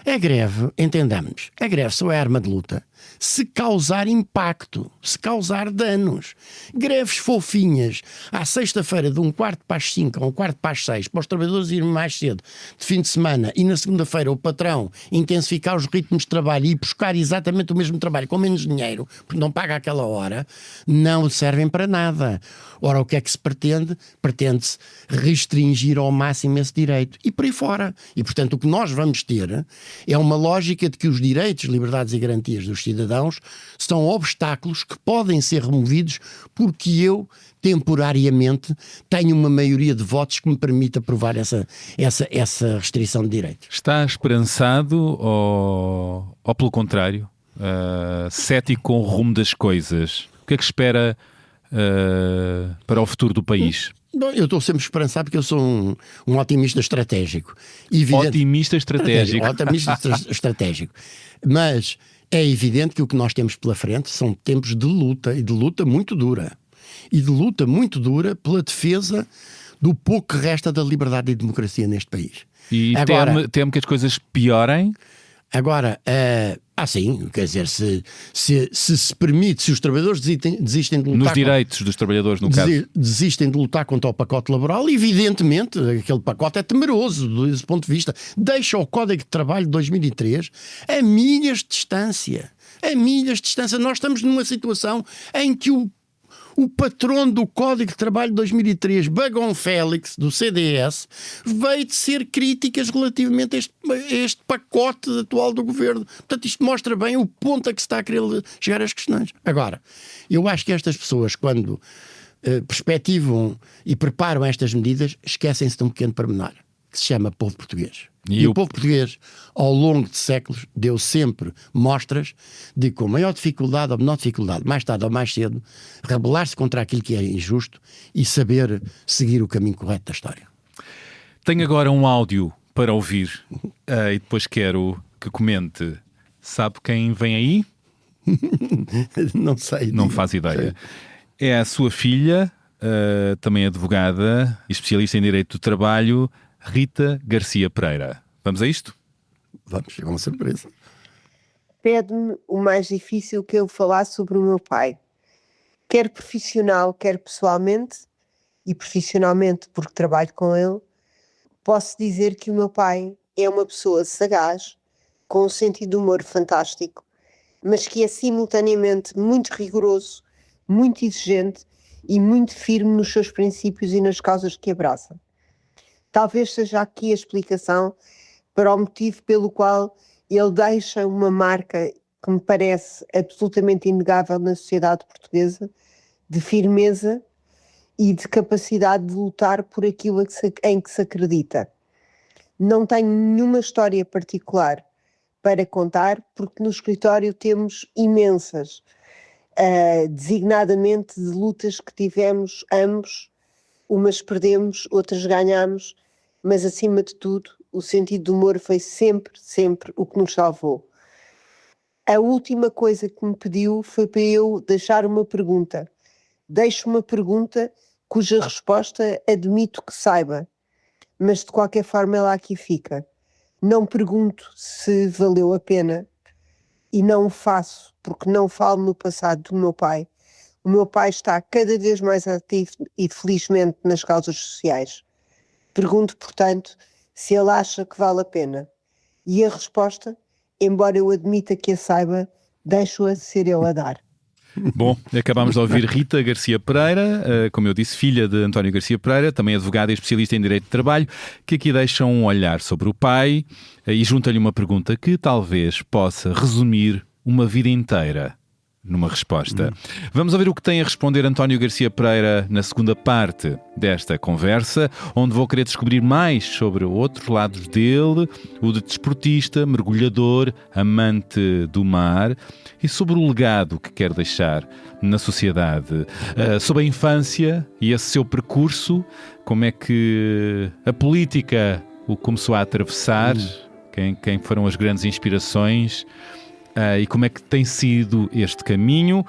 A greve, entendamos, a greve só é arma de luta se causar impacto, se causar danos. Greves fofinhas, à sexta-feira de 5:15 a 5:45, para os trabalhadores irem mais cedo, de fim de semana, e na segunda-feira o patrão intensificar os ritmos de trabalho e buscar exatamente o mesmo trabalho com menos dinheiro, porque não paga aquela hora, não servem para nada. Ora, o que é que se pretende? Pretende-se restringir ao máximo esse direito. E por aí fora. E, portanto, o que nós vamos ter é uma lógica de que os direitos, liberdades e garantias dos cidadãos são obstáculos que podem ser removidos porque eu, temporariamente, tenho uma maioria de votos que me permite aprovar essa restrição de direitos. Está esperançado ou pelo contrário, cético com o rumo das coisas? O que é que espera para o futuro do país? Bom, eu estou sempre esperançado porque eu sou um otimista estratégico. Otimista estratégico. Otimista estratégico. Mas é evidente que o que nós temos pela frente são tempos de luta, e de luta muito dura. E de luta muito dura pela defesa do pouco que resta da liberdade e democracia neste país. E teme que as coisas piorem? Agora, sim, quer dizer, se permite, se os trabalhadores desistem de lutar... Nos direitos dos trabalhadores, no caso. Desistem de lutar contra o pacote laboral, evidentemente, aquele pacote é temeroso desse ponto de vista. Deixa o Código de Trabalho de 2003 a milhas de distância. A milhas de distância. Nós estamos numa situação em que o patrono do Código de Trabalho de 2003, Bagão Félix, do CDS, veio de ser críticas relativamente a este pacote atual do governo. Portanto, isto mostra bem o ponto a que se está a querer chegar às questões. Agora, eu acho que estas pessoas, quando perspectivam e preparam estas medidas, esquecem-se de um pequeno pormenor, que se chama povo português. E o povo português, ao longo de séculos, deu sempre mostras de, com maior dificuldade ou menor dificuldade, mais tarde ou mais cedo, rebelar-se contra aquilo que é injusto e saber seguir o caminho correto da história. Tenho agora um áudio para ouvir e depois quero que comente. Sabe quem vem aí? Não sei. Não faz ideia. É a sua filha, também advogada e especialista em Direito do Trabalho, Rita Garcia Pereira. Vamos a isto? Vamos, é uma surpresa. Pede-me o mais difícil que eu falar sobre o meu pai. Quer profissional, quer pessoalmente, e profissionalmente porque trabalho com ele, posso dizer que o meu pai é uma pessoa sagaz, com um sentido de humor fantástico, mas que é simultaneamente muito rigoroso, muito exigente e muito firme nos seus princípios e nas causas que abraça. Talvez seja aqui a explicação para o motivo pelo qual ele deixa uma marca que me parece absolutamente inegável na sociedade portuguesa, de firmeza e de capacidade de lutar por aquilo em que se acredita. Não tenho nenhuma história particular para contar, porque no escritório temos imensas, designadamente de lutas que tivemos ambos, umas perdemos, outras ganhamos, mas acima de tudo o sentido do humor foi sempre, sempre o que nos salvou. A última coisa que me pediu foi para eu deixar uma pergunta. Deixo uma pergunta cuja resposta admito que saiba, mas de qualquer forma ela aqui fica. Não pergunto se valeu a pena e não o faço porque não falo no passado do meu pai. O meu pai está cada vez mais ativo e felizmente nas causas sociais. Pergunto, portanto, se ele acha que vale a pena. E a resposta, embora eu admita que a saiba, deixo-a ser eu a dar. Bom, acabámos de ouvir Rita Garcia Pereira, como eu disse, filha de António Garcia Pereira, também advogada e especialista em Direito de Trabalho, que aqui deixa um olhar sobre o pai e junta-lhe uma pergunta que talvez possa resumir uma vida inteira numa resposta. Vamos ouvir o que tem a responder António Garcia Pereira na segunda parte desta conversa, onde vou querer descobrir mais sobre outros lados dele, o de desportista, mergulhador, amante do mar, e sobre o legado que quer deixar na sociedade, sobre a infância e esse seu percurso, como é que a política o começou a atravessar, quem foram as grandes inspirações, e como é que tem sido este caminho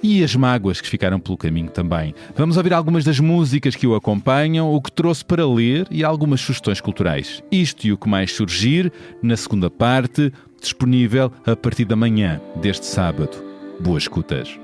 e as mágoas que ficaram pelo caminho também. Vamos ouvir algumas das músicas que o acompanham, o que trouxe para ler e algumas sugestões culturais. Isto e o que mais surgir na segunda parte, disponível a partir da manhã deste sábado. Boas escutas.